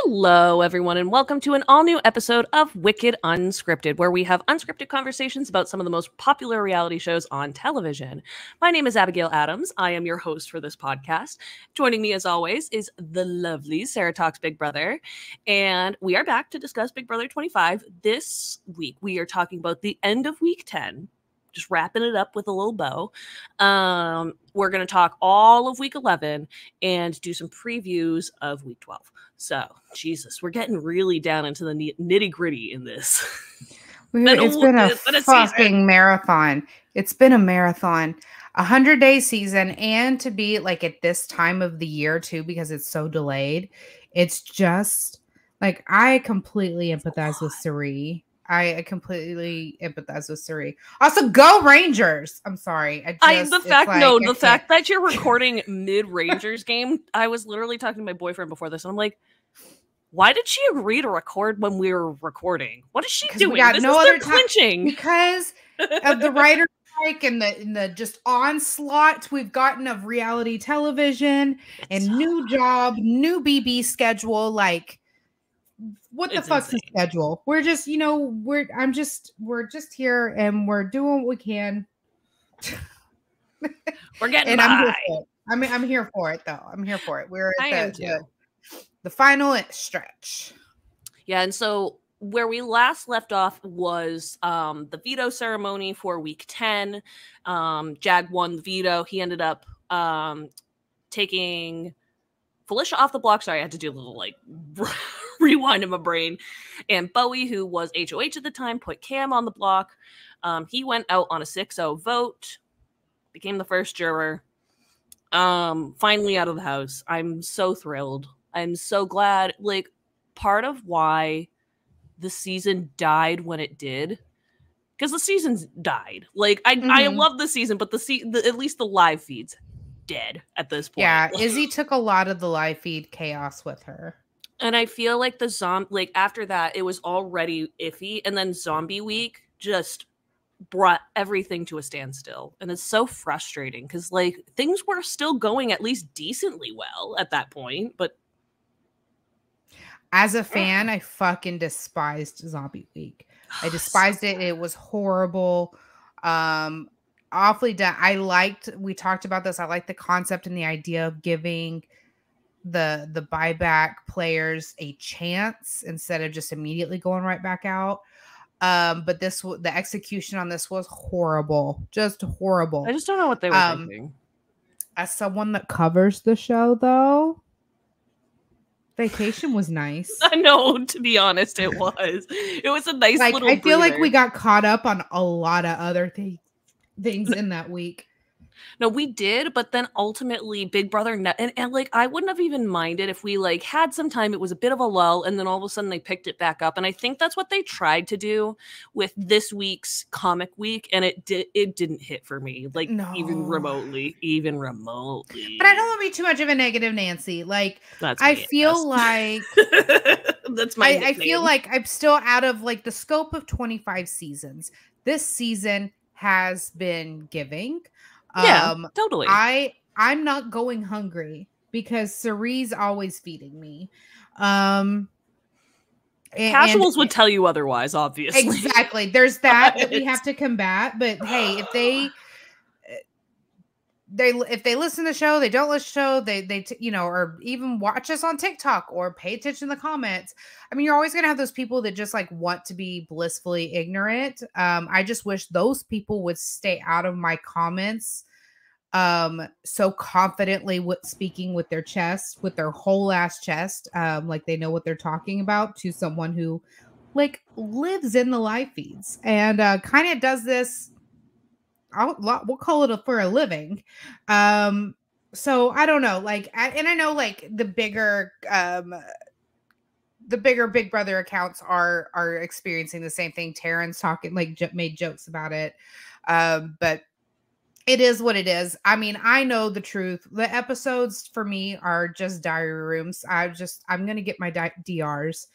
Hello, everyone, and welcome to an all-new episode of Wicked Unscripted, where we have unscripted conversations about some of the most popular reality shows on television. My name is Abigail Adams. I am your host for this podcast. Joining me, as always, is the lovely Sarah Talks Big Brother, and we are back to discuss Big Brother 25. This week, we are talking about the end of Week 10, just wrapping it up with a little bow. We're going to talk all of Week 11 and do some previews of Week 12. So, Jesus, we're getting really down into the nitty gritty in this. It's been a fucking marathon. It's been a marathon, 100-day season, and to be like at this time of the year too, because it's so delayed. It's just like I completely empathize with Suri. I completely empathize with Suri. Also, go Rangers! I'm sorry. The fact that you're recording mid Rangers game. I was literally talking to my boyfriend before this, and I'm like, why did she agree to record when we were recording? What is she doing? This no is other clinching because of the writer strike and the just onslaught we've gotten of reality television and new job, new BB schedule. Like, what the fuck's the schedule? We're just, we're just here and we're doing what we can. We're getting and by. I'm here for it though. I'm here for it. We're at the final stretch. Yeah, and so where we last left off was the veto ceremony for Week 10. Jag won the veto. He ended up taking Felicia off the block. Sorry, I had to do a little rewind in my brain. And Bowie, who was HOH at the time, put Cam on the block. He went out on a 6-0 vote, became the first juror. Finally out of the house. I'm so thrilled. I'm so glad. Like, part of why the season died when it did, because the season's died. Like, I love the season, but at least the live feeds dead at this point. Yeah, Izzy took a lot of the live feed chaos with her. And I feel like after that, it was already iffy. And then Zombie Week just brought everything to a standstill. And it's so frustrating because, things were still going at least decently well at that point. But as a fan, I fucking despised Zombie Week. I despised it. It was horrible. Awfully done. We talked about this. I liked the concept and the idea of giving the buyback players a chance instead of just immediately going right back out. But the execution on this was horrible. Just horrible. I just don't know what they were thinking. As someone that covers the show, though, Vacation was nice. I know, to be honest, it was. It was a nice little I feel like we got caught up on a lot of other things in that week. No, we did, but then ultimately Big Brother and I wouldn't have even minded if we had some time. It was a bit of a lull, and then all of a sudden they picked it back up. And I think that's what they tried to do with this week's comic week, and it didn't hit for me, even remotely. But I don't want to be too much of a negative Nancy. That's I feel like that's my I feel like I'm still out of the scope of 25 seasons. This season has been giving. Yeah, totally. I'm not going hungry because Cerise's always feeding me. Casuals would tell you otherwise, obviously. Exactly. There's that we have to combat. But hey, if they listen to the show, they don't listen to the show, or even watch us on TikTok or pay attention to the comments. I mean, you're always going to have those people that just want to be blissfully ignorant. I just wish those people would stay out of my comments so confidently speaking with their chest, with their whole ass chest, like they know what they're talking about, to someone who lives in the live feeds and kind of does this. We'll call it for a living. So I don't know, and I know the bigger Big Brother accounts are experiencing the same thing. Taryn's talking, made jokes about it. But it is what it is. I mean, I know the truth. The episodes for me are just diary rooms. I'm going to get my DRs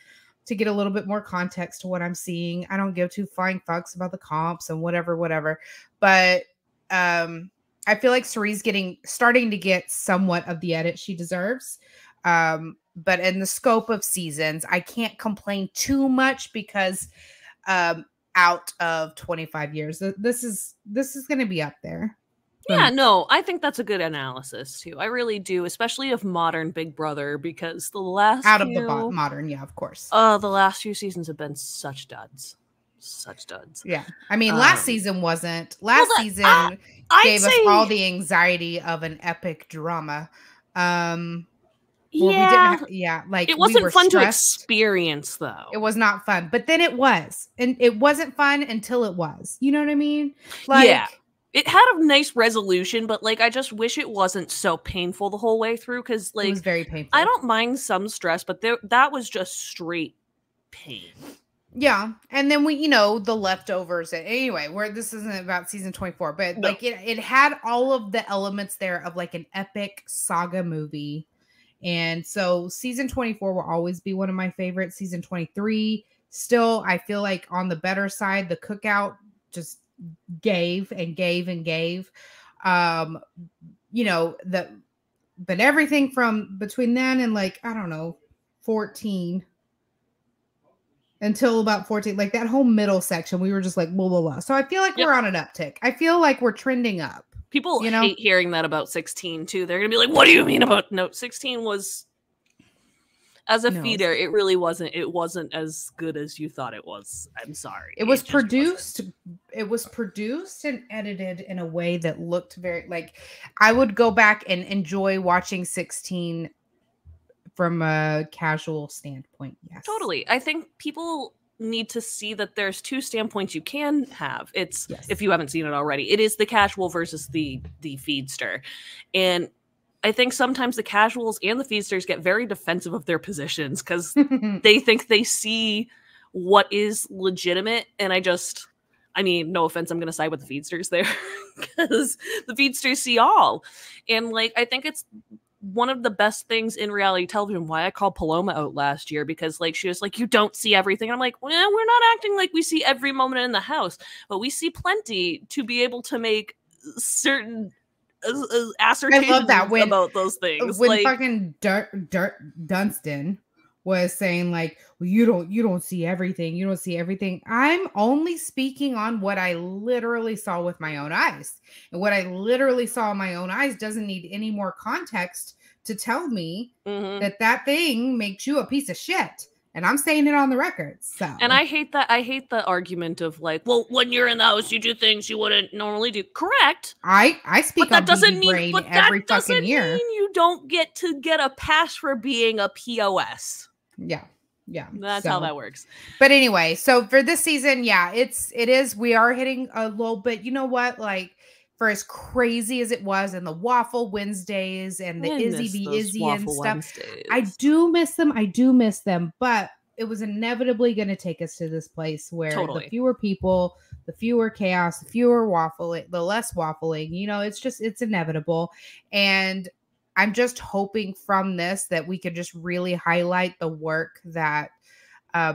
to get a little bit more context to what I'm seeing. I don't give two flying fucks about the comps and whatever. But I feel like Cerise's starting to get somewhat of the edit she deserves. but in the scope of seasons, I can't complain too much because out of 25 years, this is going to be up there. Yeah, no, I think that's a good analysis too. I really do, especially of modern Big Brother, because the last modern, yeah, of course. The last few seasons have been such duds. Such duds. Yeah. I mean, last season wasn't. Last season gave us all the anxiety of an epic drama. Yeah. Like it wasn't fun to experience, though. It was not fun, but then it was. And it wasn't fun until it was. You know what I mean? Like, yeah. It had a nice resolution, but like I just wish it wasn't so painful the whole way through, because like it was very painful. I don't mind some stress, but that was just straight pain. Yeah, and then we, the leftovers. Anyway, this isn't about season 24, but like it had all of the elements there of like an epic saga movie, and so season 24 will always be one of my favorites. Season 23, still, I feel like on the better side. The cookout just gave and gave and gave, but everything from between then and like, I don't know, 14 until about 14, like that whole middle section, we were just like, blah, blah, blah. So I feel like we're on an uptick. I feel like we're trending up. People hate hearing that about 16 too. They're going to be like, what do you mean about, no, 16 was, as a feeder, it really wasn't. It wasn't as good as you thought it was. I'm sorry. It was produced. It was produced and edited in a way that looked very like I would go back and enjoy watching 16 from a casual standpoint. Yes, totally. I think people need to see that there's two standpoints you can have. It's if you haven't seen it already, it is the casual versus the feedster, and I think sometimes the casuals and the feedsters get very defensive of their positions because they think they see what is legitimate. And I mean, no offense, I'm going to side with the feedsters there because the feedsters see all. And like, I think it's one of the best things in reality television, why I called Paloma out last year, because like, she was like, you don't see everything. And I'm like, well, we're not acting like we see every moment in the house, but we see plenty to be able to make certain ascertained about those things. When like, fucking Dunstan was saying like, well, you don't see everything. You don't see everything. I'm only speaking on what I literally saw with my own eyes. And what I literally saw in my own eyes doesn't need any more context to tell me that thing makes you a piece of shit. And I'm saying it on the record. So, and I hate that. I hate the argument of like, well, when you're in the house, you do things you wouldn't normally do. Correct. I speak on BB Brain every fucking year. Mean you don't get to get a pass for being a POS. Yeah. That's how that works. But anyway, so for this season, it is. We are hitting a low, but you know what? Like, for as crazy as it was, and the Waffle Wednesdays and the Izzy be Izzy and stuff, Wednesdays. I do miss them, but it was inevitably going to take us to this place where the fewer people, the fewer chaos, the fewer waffling, the less waffling, it's inevitable. And I'm just hoping from this that we could just really highlight the work that,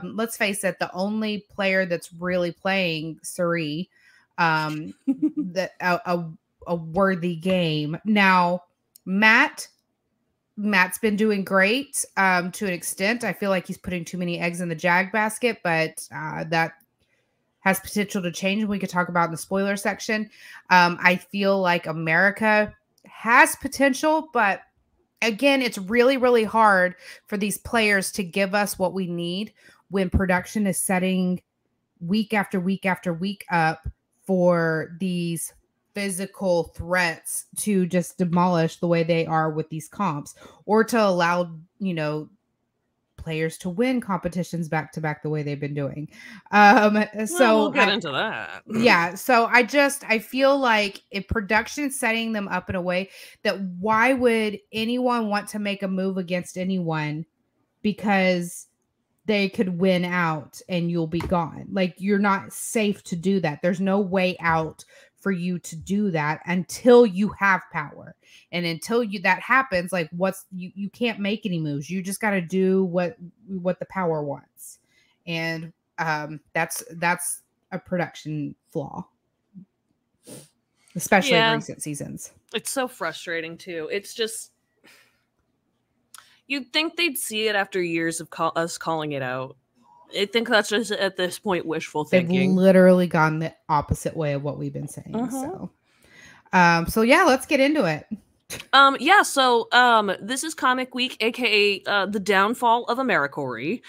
let's face it, the only player that's really playing Suri, that a worthy game. Now, Matt's been doing great to an extent. I feel like he's putting too many eggs in the Jag basket, but that has potential to change, and we could talk about in the spoiler section. I feel like America has potential, but again, it's really, really hard for these players to give us what we need when production is setting week after week after week up for these physical threats to just demolish the way they are with these comps, or to allow, players to win competitions back to back the way they've been doing. So we'll get into that. Yeah. So I feel like if production setting them up in a way that why would anyone want to make a move against anyone because they could win out and you'll be gone. Like, you're not safe to do that. There's no way out for you to do that until you have power. And until that happens, like, you can't make any moves. You just got to do what the power wants. And that's a production flaw, especially in recent seasons. It's so frustrating too. It's just, You'd think they'd see it after years of us calling it out. I think that's just at this point wishful thinking. They've literally gone the opposite way of what we've been saying. So yeah, let's get into it. This is Comic Week, aka the downfall of AmeriCory.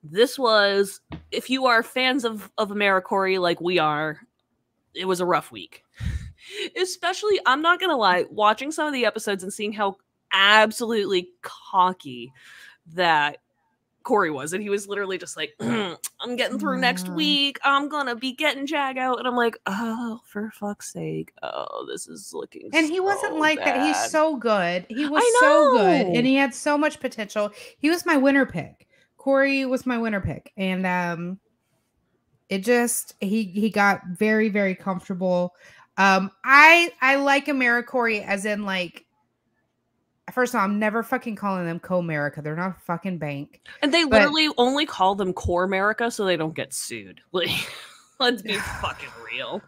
This was, if you are fans of AmeriCory like we are, it was a rough week. Especially, I'm not gonna lie, watching some of the episodes and seeing how absolutely cocky that Corey was, and he was literally just like, I'm getting through next week, I'm gonna be getting Jag out, and I'm like, oh, for fuck's sake, oh, this is looking and he wasn't like bad. that. He's so good. He was so good, and he had so much potential. He was my winner pick. Corey was my winner pick, and it just he got very, very comfortable. I like AmeriCory as in, like, first of all, I'm never fucking calling them Co-America. They're not a fucking bank. And they literally only call them Core America so they don't get sued. Like, let's be fucking real.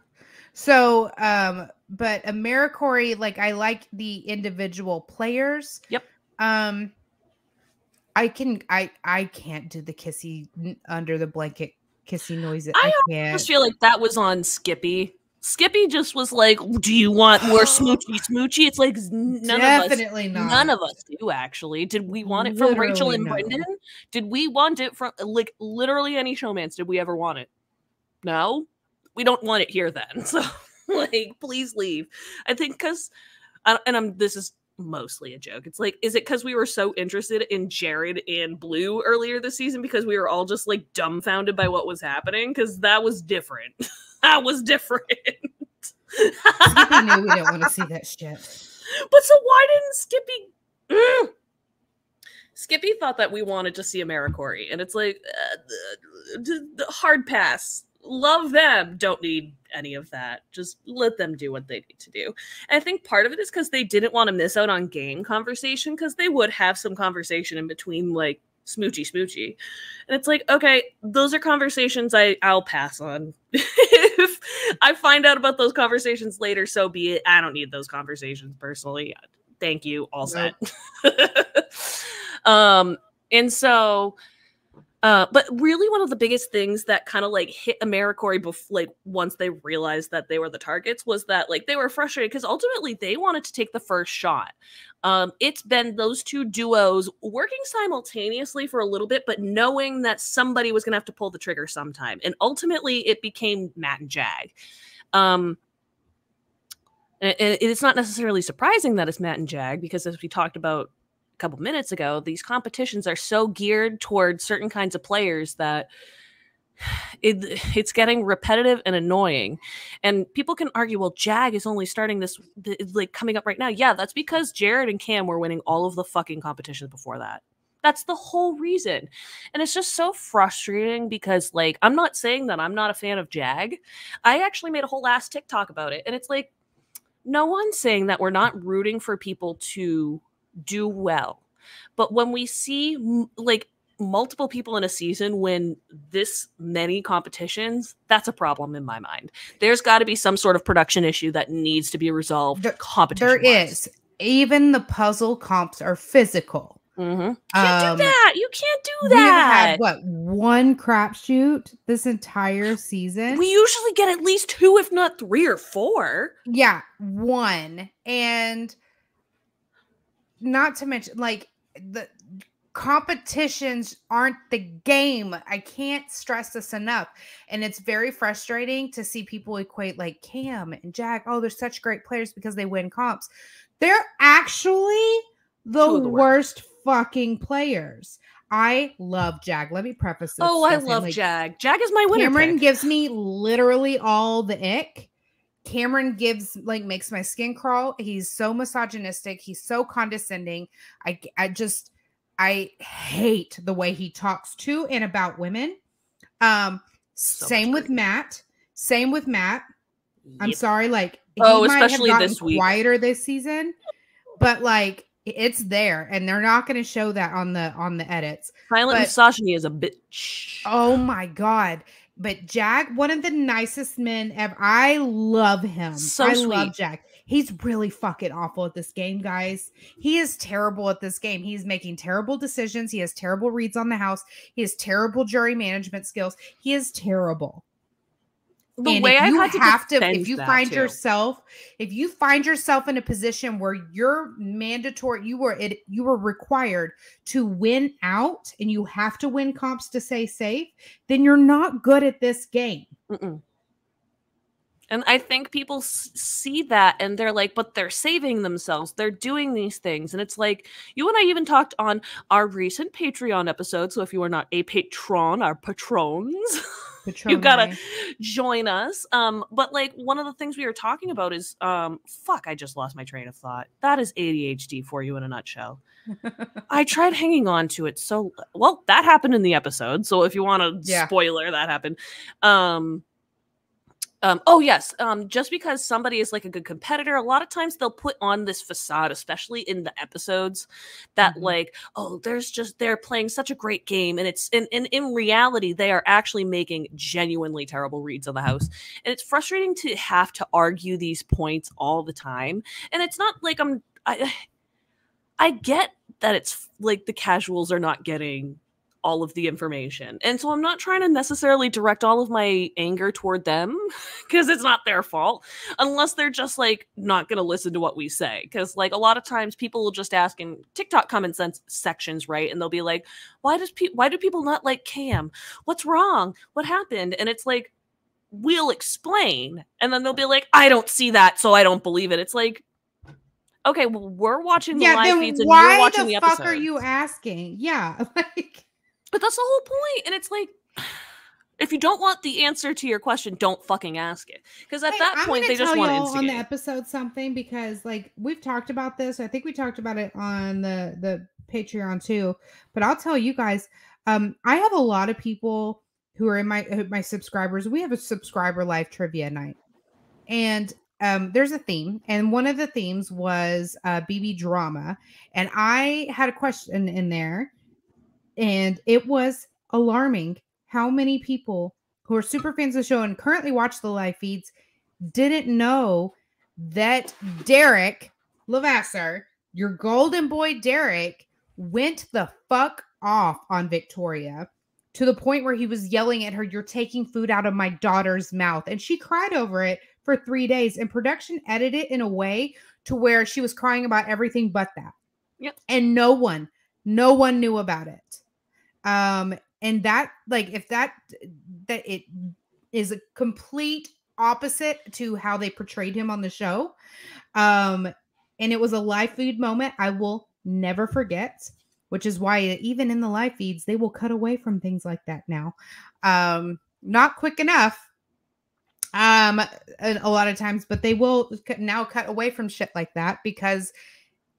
So, but AmeriCory, like, I like the individual players. Yep. I can't do the kissy under the blanket kissy noises. I just feel like that was on Skippy. Skippy just was like, do you want more smoochy? It's like none of us do, actually. Did we want it from Rachel and Brendan? Did we want it from, like, literally any showmance? Did we ever want it? No? We don't want it here then. So, like, please leave. I think because, this is mostly a joke. It's like, is it because we were so interested in Jared and Blue earlier this season because we were all just, like, dumbfounded by what was happening? Because that was different. That was different. Skippy knew we didn't want to see that shit. But so why didn't Skippy... Skippy thought that we wanted to see AmeriCory, and it's like, hard pass. Love them. Don't need any of that. Just let them do what they need to do. And I think part of it is because they didn't want to miss out on game conversation, because they would have some conversation in between, like, smoochy. And it's like, okay, those are conversations I'll pass on. If I find out about those conversations later, so be it. I don't need those conversations personally. Thank you. All set. And so, but really one of the biggest things that kind of, like, hit AmeriCory like once they realized that they were the targets was that, like, they were frustrated because ultimately they wanted to take the first shot. It's been those two duos working simultaneously for a little bit, but knowing that somebody was going to have to pull the trigger sometime. And ultimately it became Matt and Jag. And it's not necessarily surprising that it's Matt and Jag, because as we talked about a couple minutes ago, these competitions are so geared towards certain kinds of players that it's getting repetitive and annoying. And people can argue, well, Jag is only starting this, like, coming up right now. Yeah, that's because Jared and Cam were winning all of the fucking competitions before that. That's the whole reason. And it's just so frustrating because, like, I'm not saying that I'm not a fan of Jag. I actually made a whole ass TikTok about it. And it's like, no one's saying that we're not rooting for people to do well. But when we see, like, multiple people in a season win this many competitions, that's a problem in my mind. There's got to be some sort of production issue that needs to be resolved. There is. Even the puzzle comps are physical. Can't do that. You can't do that. We've had, what, one crapshoot this entire season? We usually get at least 2, if not 3 or 4. Yeah, 1. And not to mention, like, the competitions aren't the game. I can't stress this enough. And it's very frustrating to see people equate, like, Cam and Jag, oh, they're such great players because they win comps. They're actually the worst fucking players. I love Jag. Let me preface this. Oh, I love Jag. Jag is my winner. Cameron gives me literally all the ick. Cameron gives, like, makes my skin crawl. He's so misogynistic. He's so condescending. I hate the way he talks to and about women. Same with Matt. Yep. I'm sorry, like, he might have gotten quieter this season, but, like, it's there, and they're not going to show that on the edits. Silent misogyny is a bitch. Oh my god, But Jag, one of the nicest men ever. I love him. So sweet. Love Jag. He's really fucking awful at this game, guys. He is terrible at this game. He's making terrible decisions. He has terrible reads on the house. He has terrible jury management skills. He is terrible. The way I had to if you find yourself in a position where you're mandatory, you were required to win out, and you have to win comps to stay safe, then you're not good at this game. And I think people see that and they're like, but they're saving themselves. They're doing these things. And it's like, you and I even talked on our recent Patreon episode. So if you are not a patron, our patrons, you gotta join us. But like one of the things we were talking about is, fuck, I just lost my train of thought. That is ADHD for you in a nutshell. I tried hanging on to it. So, well, that happened in the episode. So if you want a spoiler, that happened. Oh yes. Just because somebody is like a good competitor, a lot of times they'll put on this facade, especially in the episodes, that like, oh, they're playing such a great game, and it's in reality they are actually making genuinely terrible reads of the house, and it's frustrating to have to argue these points all the time. And it's not like I get that it's like the casuals are not getting all of the information. And so I'm not trying to necessarily direct all of my anger toward them because it's not their fault, unless they're just like not going to listen to what we say. Because like a lot of times people will just ask in TikTok comment sections, right? And they'll be like, why do people not like Cam? What's wrong? What happened? And it's like, we'll explain. And then they'll be like, I don't see that, so I don't believe it. It's like, okay, well, we're watching the live feeds and you're watching the episode. Why the fuck are you asking? Yeah, like... But that's the whole point. And it's like, if you don't want the answer to your question, don't fucking ask it. Because at that point, they just want to instigate. On the episode something, because like we've talked about this. I think we talked about it on the Patreon too. But I'll tell you guys, I have a lot of people who are in my subscribers. We have a subscriber live trivia night. And there's a theme. And one of the themes was BB drama. And I had a question in there. And it was alarming how many people who are super fans of the show and currently watch the live feeds didn't know that Derek Levasseur, your golden boy Derek, went the fuck off on Victoria to the point where he was yelling at her, "You're taking food out of my daughter's mouth." And she cried over it for 3 days. And production edited it in a way to where she was crying about everything but that. Yep. And no one knew about it. And that, like, if that it is a complete opposite to how they portrayed him on the show. And it was a live feed moment I will never forget, which is why even in the live feeds, they will cut away from things like that now. Not quick enough. A lot of times, but they will now cut away from shit like that because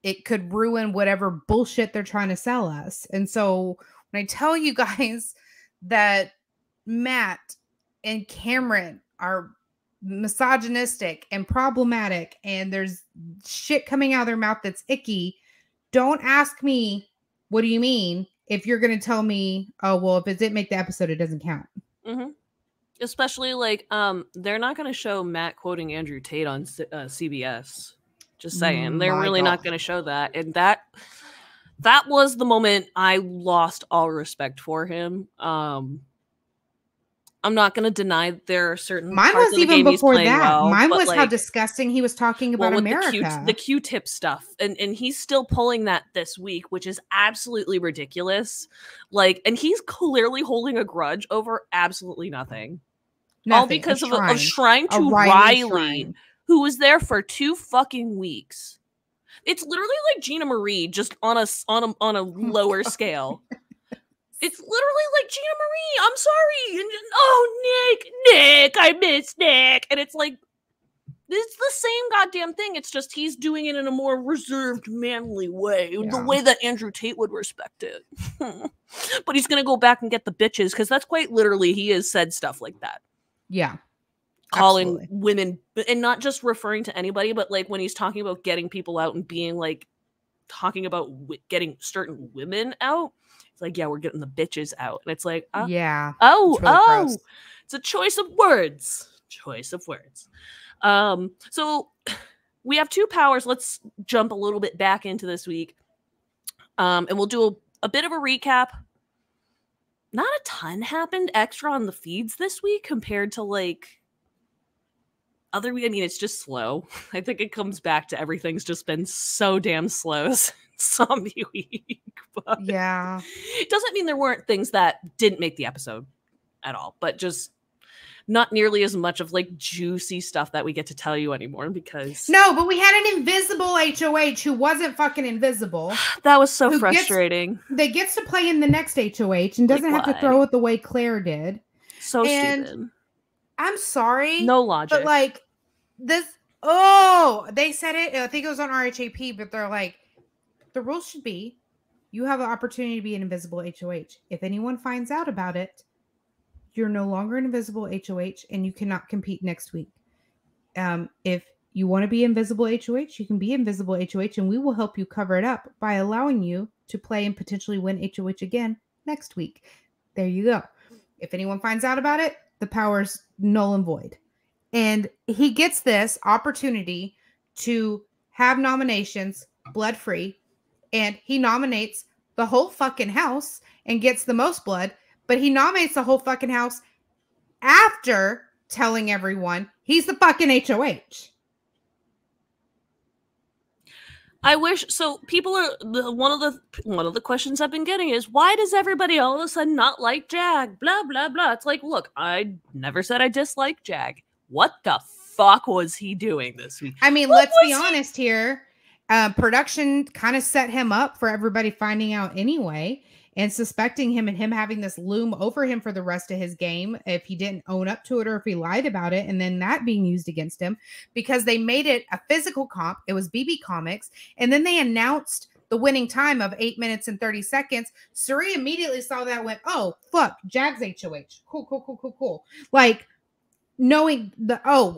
it could ruin whatever bullshit they're trying to sell us. And so when I tell you guys that Matt and Cameron are misogynistic and problematic and there's shit coming out of their mouth that's icky, don't ask me, what do you mean? If you're going to tell me, oh, well, if it didn't make the episode, it doesn't count. Mm-hmm. Especially like, they're not going to show Matt quoting Andrew Tate on CBS. Just saying. They're really not going to show that. And that was the moment I lost all respect for him. I'm not going to deny there are certain Mine parts was of the even game before he's playing that. well, Mine was like, how disgusting he was talking about America. The Q-tip stuff. And he's still pulling that this week, which is absolutely ridiculous. Like, and he's clearly holding a grudge over absolutely nothing. All because of shrine to Riley, who was there for 2 fucking weeks. It's literally like Gina Marie, just on a lower scale. It's literally like Gina Marie. I'm sorry. And oh, Nick, I miss Nick. And it's like, it's the same goddamn thing. It's just he's doing it in a more reserved, manly way. Yeah. The way that Andrew Tate would respect it. But he's going to go back and get the bitches because that's quite literally, he has said stuff like that. Yeah. Calling women, and not just referring to anybody, but like when he's talking about getting people out and being like, talking about getting certain women out. It's like, yeah, we're getting the bitches out. And it's like, yeah. Oh, really gross. It's a choice of words. Choice of words. So we have 2 powers. Let's jump a little bit back into this week. And we'll do a bit of a recap. Not a ton happened extra on the feeds this week compared to like other week. I mean, it's just slow. I think it comes back to everything's just been so damn slow since Zombie Week. But Yeah. it doesn't mean there weren't things that didn't make the episode at all, but just not nearly as much of like juicy stuff that we get to tell you anymore because No, but we had an invisible HOH who wasn't fucking invisible. That was so frustrating. That gets to play in the next HOH and doesn't have to throw it the way Claire did. So stupid. I'm sorry. No logic. But like this, oh, they said it. I think it was on RHAP, but they're like, the rules should be you have the opportunity to be an invisible HOH. If anyone finds out about it, you're no longer an invisible HOH and you cannot compete next week. If you want to be invisible HOH, you can be invisible HOH and we will help you cover it up by allowing you to play and potentially win HOH again next week. There you go. If anyone finds out about it, the power's null and void. And he gets this opportunity to have nominations blood free, and he nominates the whole fucking house and gets the most blood, but he nominates the whole fucking house after telling everyone he's the fucking HOH. I wish so. People are one of the questions I've been getting is why does everybody all of a sudden not like Jag? Blah blah blah. It's like, look, I never said I dislike Jag. What the fuck was he doing this week? I mean, let's be honest here. Production kind of set him up for everybody finding out anyway and suspecting him and him having this loom over him for the rest of his game if he didn't own up to it or if he lied about it, and then that being used against him because they made it a physical comp. It was BB Comics, and then they announced the winning time of 8 minutes and 30 seconds. Suri immediately saw that and went, oh, fuck, Jag's HOH. Cool. Like, knowing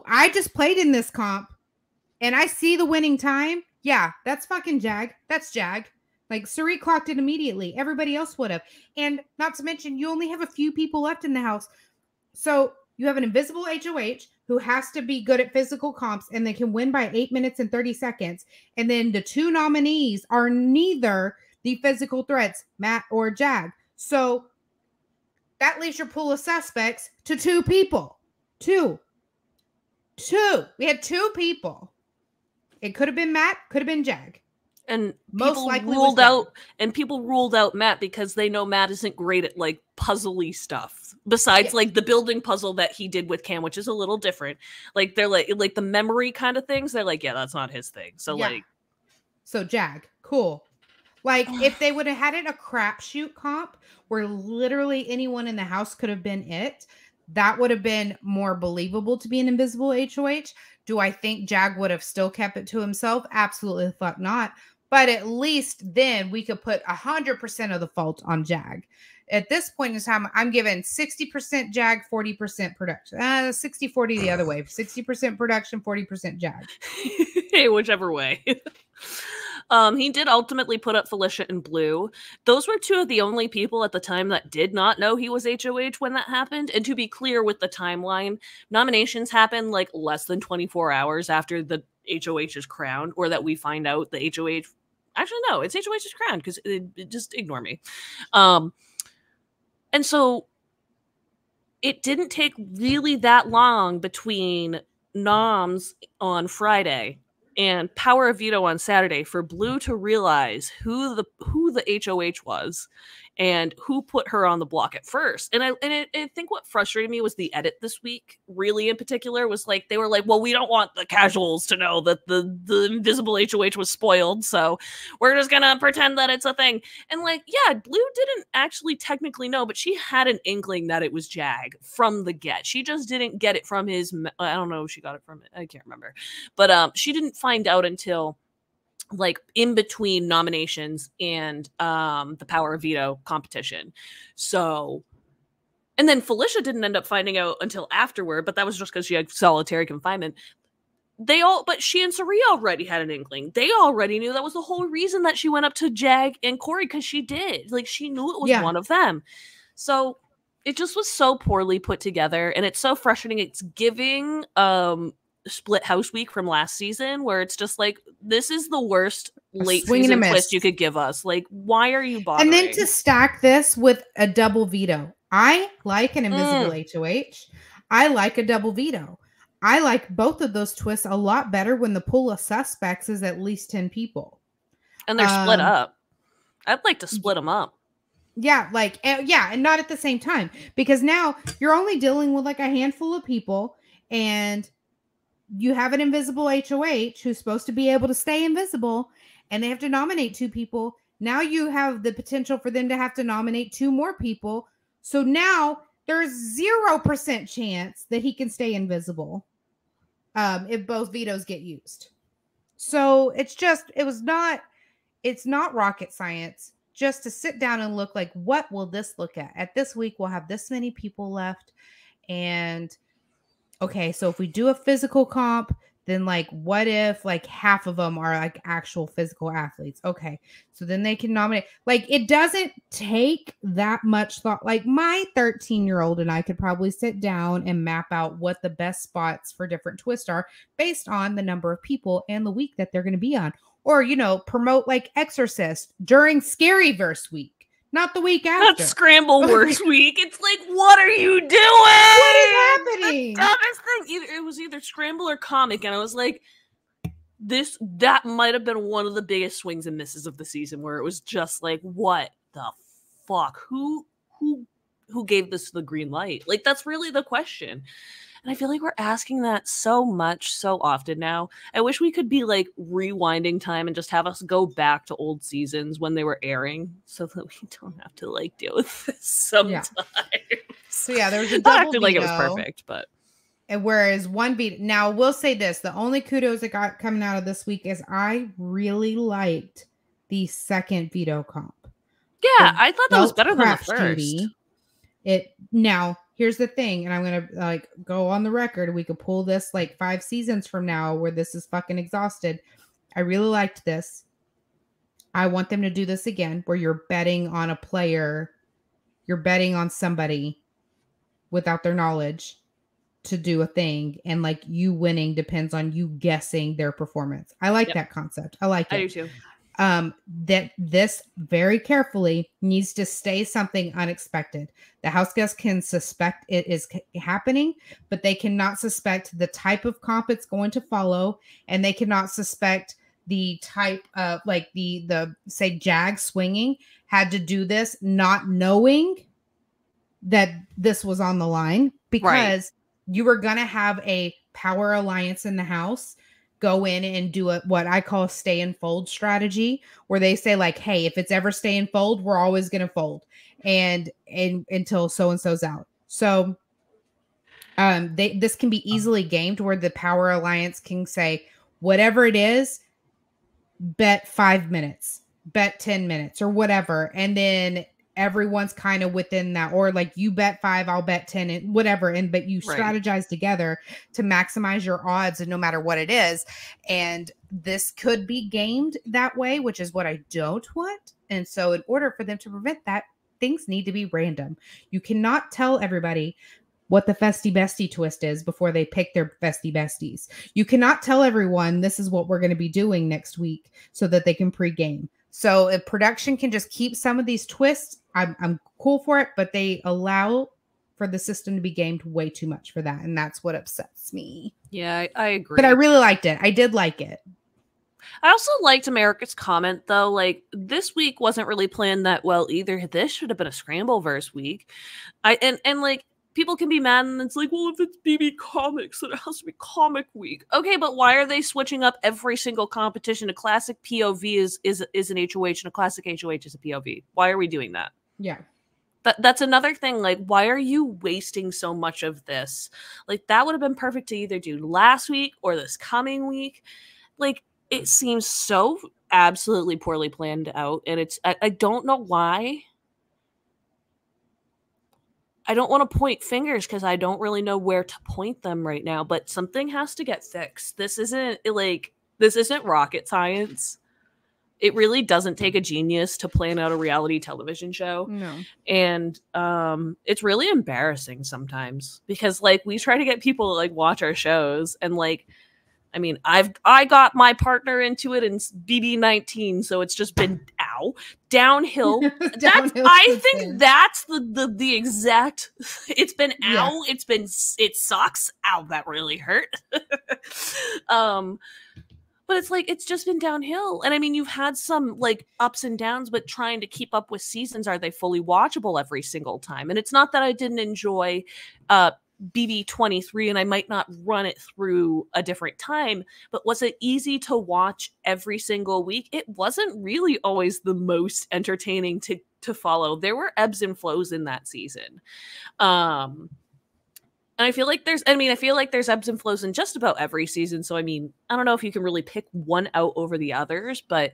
I just played in this comp and I see the winning time. Yeah, that's fucking Jag. That's Jag. Like, Suri clocked it immediately. Everybody else would have. And not to mention, you only have a few people left in the house. So you have an invisible HOH who has to be good at physical comps and they can win by 8 minutes and 30 seconds. And then the 2 nominees are neither the physical threats, Matt or Jag. So that leaves your pool of suspects to 2 people. Two. We had 2 people. It could have been Matt, could have been Jag. And most likely people ruled out Matt because they know Matt isn't great at like puzzly stuff. Besides like the building puzzle that he did with Cam, which is a little different. Like they're like the memory kind of things. They're like, yeah, that's not his thing. So so Jag, cool. Like if they would have had it a crapshoot comp where literally anyone in the house could have been it, that would have been more believable to be an invisible HOH. Do I think Jag would have still kept it to himself? Absolutely the fuck not. But at least then we could put 100% of the fault on Jag. At this point in time, I'm giving 60% Jag, 40% production. 60-40 the other way. 60% production, 40% Jag. Hey, whichever way. He did ultimately put up Felicia and Blue. Those were 2 of the only people at the time that did not know he was HOH when that happened. And to be clear with the timeline, nominations happen like less than 24 hours after the HOH is crowned, or that we find out the HOH. Actually, no, it's HOH is crowned because just ignore me. And so it didn't take really that long between noms on Friday and Power of Veto on Saturday for Blue to realize who the HOH was and who put her on the block at first. And I think what frustrated me was the edit this week, really in particular, was like they were like, well, we don't want the casuals to know that the invisible HOH was spoiled, so we're just gonna pretend that it's a thing. And like, yeah, Blue didn't actually technically know, but she had an inkling that it was Jag from the get. She just didn't get it from his, I don't know if she got it from it, I can't remember. But she didn't find out until like in between nominations and the Power of Veto competition. So, and then Felicia didn't end up finding out until afterward, but that was just because she had solitary confinement. But she and Suri already had an inkling. They already knew that was the whole reason that she went up to Jag and Corey, because she did. Like, she knew it was one of them. So it just was so poorly put together, and it's so frustrating. It's giving Split House Week from last season, where it's just like, this is the worst late season twist you could give us. Like, why are you bothering? And then to stack this with a double veto. I like an invisible HOH. I like a double veto. I like both of those twists a lot better when the pool of suspects is at least 10 people. And they're split up. I'd like to split them up. Yeah, like, and not at the same time. Because now you're only dealing with like a handful of people, and you have an invisible HOH who's supposed to be able to stay invisible, and they have to nominate 2 people. Now you have the potential for them to have to nominate 2 more people. So now there's 0% chance that he can stay invisible if both vetoes get used. So it's not rocket science. Just to sit down and look like, what will this look at this week? We'll have this many people left. And okay, so if we do a physical comp, then like, what if like half of them are like actual physical athletes? Okay, so then they can nominate. Like, it doesn't take that much thought. Like, my 13-year-old and I could probably sit down and map out what the best spots for different twists are based on the number of people and the week that they're going to be on. Or, you know, promote like Exorcist during Scaryverse week, not the week after. Not Scrambleverse week. It's like, what are you doing? What is happening? The dumbest thing. It was either Scramble or Comic, and I was like, that might have been one of the biggest swings and misses of the season, where it was just like, what the fuck? Who gave this the green light? Like, that's really the question. And I feel like we're asking that so much, so often now. I wish we could be like rewinding time and just have us go back to old seasons when they were airing, so that we don't have to like deal with this sometimes. Yeah. So yeah, there was a double acting like it was perfect, but and whereas one beat. Now we'll say this: the only kudos that got coming out of this week is I really liked the second veto comp. Yeah, I thought that was better than the first. Judy. Now. Here's the thing, and I'm going to like go on the record. We could pull this like 5 seasons from now where this is fucking exhausted. I really liked this. I want them to do this again where you're betting on a player. You're betting on somebody without their knowledge to do a thing. And like you winning depends on you guessing their performance. I like that concept. I like it. I do too. That this very carefully needs to stay something unexpected. The house guests can suspect it is happening, but they cannot suspect the type of comp it's going to follow, and they cannot suspect the type of like the say Jag swinging had to do this not knowing that this was on the line, because you were going to have a power alliance in the house go in and do what I call stay and fold strategy, where they say like, hey, if it's ever stay and fold, we're always going to fold and until so-and-so's out. So this can be easily gamed where the power alliance can say, whatever it is, bet 5 minutes, bet 10 minutes or whatever. And then everyone's kind of within that, or like you bet 5, I'll bet 10 and whatever. But you strategize together to maximize your odds, and no matter what it is. And this could be gamed that way, which is what I don't want. And so in order for them to prevent that, things need to be random. You cannot tell everybody what the Festy Bestie twist is before they pick their Festy Besties. You cannot tell everyone this is what we're going to be doing next week so that they can pre-game. So if production can just keep some of these twists, I'm cool for it, but they allow for the system to be gamed way too much for that. And that's what upsets me. Yeah, I agree. But I really liked it. I did like it. I also liked America's comment, though. Like, this week wasn't really planned that well either. This should have been a Scrambleverse week. And like, people can be mad, and it's like, well, if it's BB Comics, then it has to be Comic Week. Okay, but why are they switching up every single competition? A classic POV is an HOH, and a classic HOH is a POV. Why are we doing that? Yeah. That's another thing. Like, why are you wasting so much of this? Like, that would have been perfect to either do last week or this coming week. Like, it seems so absolutely poorly planned out, and I don't know why. I don't want to point fingers because I don't really know where to point them right now, but something has to get fixed. This isn't rocket science. It really doesn't take a genius to plan out a reality television show. No. And it's really embarrassing sometimes because like we try to get people to like watch our shows, and like I mean, I got my partner into it in BB19, so it's just been downhill. Downhill I since think then. that's the exact. It's been Yeah. ow. It's been it sucks. Ow, that really hurt. But it's like it's just been downhill. And I mean, you've had some like ups and downs, but trying to keep up with seasons, are they fully watchable every single time? And it's not that I didn't enjoy BB23 and I might not run it through a different time, but was it easy to watch every single week? It wasn't really always the most entertaining to follow. There were ebbs and flows in that season. And I feel like there's ebbs and flows in just about every season. So I mean, I don't know if you can really pick one out over the others, but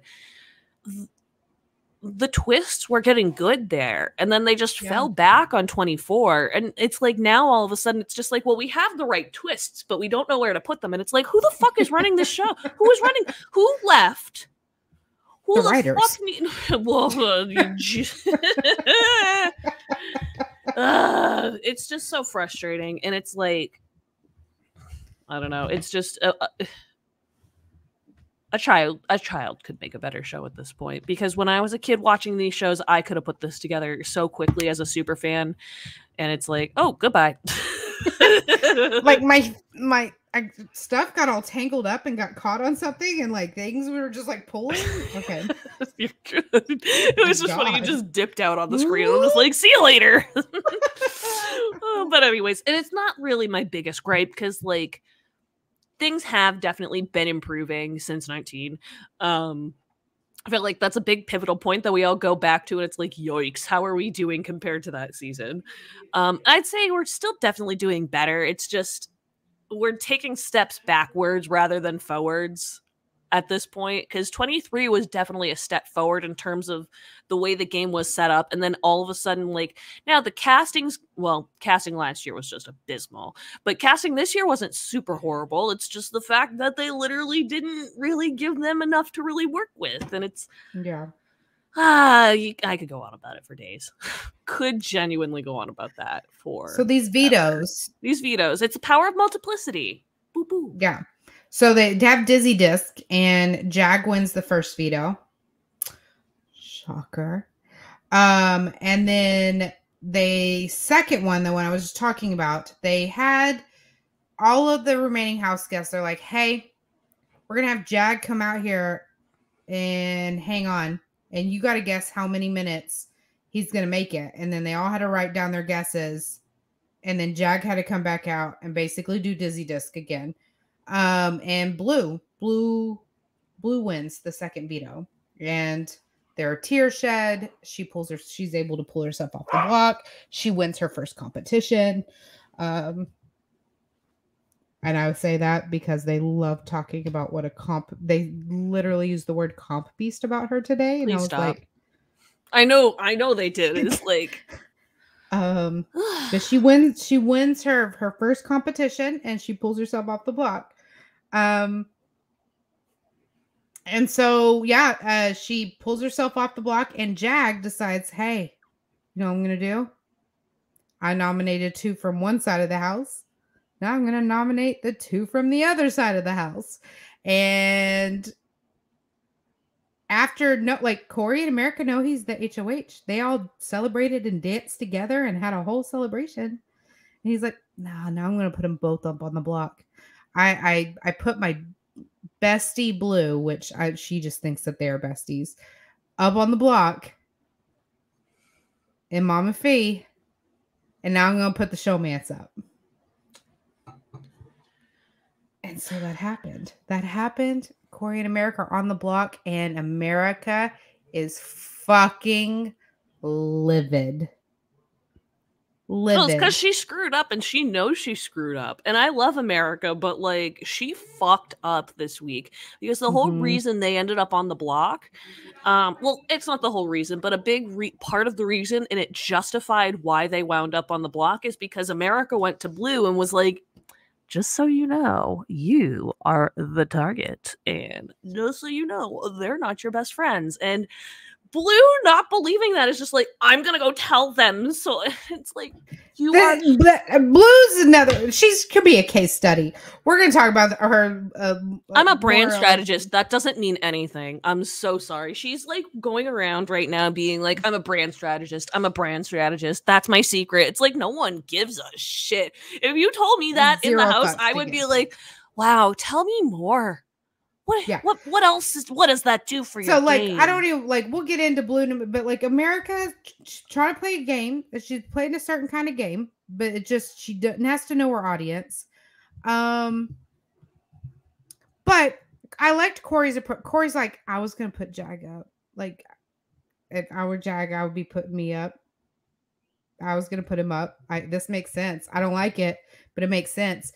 the twists were getting good there, and then they just fell back on 24, and it's like now all of a sudden it's just like, well, we have the right twists but we don't know where to put them, and it's like, who the fuck is running this show? Who left? Who the writers. It's just so frustrating, and it's like, I don't know, it's just a child could make a better show at this point, because when I was a kid watching these shows, I could have put this together so quickly as a super fan, and it's like, oh, goodbye. Like my stuff got all tangled up and got caught on something, and like things we were just like pulling. Okay. You're good. It was just funny. You just dipped out on the screen and was like, see you later. But anyways, and it's not really my biggest gripe, because like things have definitely been improving since 19. I feel like that's a big pivotal point that we all go back to, and it's like, yikes, how are we doing compared to that season? I'd say we're still definitely doing better. It's just we're taking steps backwards rather than forwards at this point, because 23 was definitely a step forward in terms of the way the game was set up. And then all of a sudden, like, now the casting last year was just abysmal, but casting this year wasn't super horrible. It's just the fact that they literally didn't really give them enough to really work with. And it's, I could go on about it for days. Could genuinely go on about that for. So these vetoes, it's the power of multiplicity. Boo boo. Yeah. So they have Dizzy Disc, and Jag wins the first veto. Shocker. And then the second one, the one I was just talking about, they had all of the remaining house guests. They're like, hey, we're going to have Jag come out here and hang on. And you got to guess how many minutes he's going to make it. And then they all had to write down their guesses. And then Jag had to come back out and basically do Dizzy Disc again. And Blue wins the second veto, and there are tears shed. She's able to pull herself off the block. She wins her first competition. And I would say that because they love talking about what they literally used the word comp beast about her today. And Please I was stop. like, I know they did. It's like, but she wins her first competition, and she pulls herself off the block. And so, she pulls herself off the block, and Jag decides, hey, you know what I'm going to do? I nominated 2 from one side of the house. Now I'm going to nominate the 2 from the other side of the house. And after, Cory and America know he's the HOH. They all celebrated and danced together and had a whole celebration. And he's like, now I'm going to put them both up on the block. I put my bestie Blue, which she just thinks that they are besties, up on the block, and Mama Fee, and now I'm going to put the showmance up. And so that happened. Cory and America are on the block, and America is fucking livid. Well, it's because she screwed up, and she knows she screwed up. And I love America, but like, she fucked up this week, because the whole reason they ended up on the block, well, it's not the whole reason, but a big part of the reason, and it justified why they wound up on the block, is because America went to Blue and was like, just so you know, you are the target. And just so you know, they're not your best friends. And Blue not believing that is just like, I'm gonna go tell them. So it's like, Blue's another. She's could be a case study. We're gonna talk about her. I'm a brand strategist. That doesn't mean anything. I'm so sorry. She's like going around right now being like, I'm a brand strategist. I'm a brand strategist. That's my secret. It's like no one gives a shit. If you told me that in the house, I would be like, wow, tell me more. What else what does that do for you? So like game? I don't even like we'll get into Blue, but like America trying to play a game. She's playing a certain kind of game, but it just she has to know her audience. But I liked Corey's approach. Corey's like, I was gonna put Jag up. Like if I were Jag, I would be putting me up. I was gonna put him up. This makes sense. I don't like it, but it makes sense.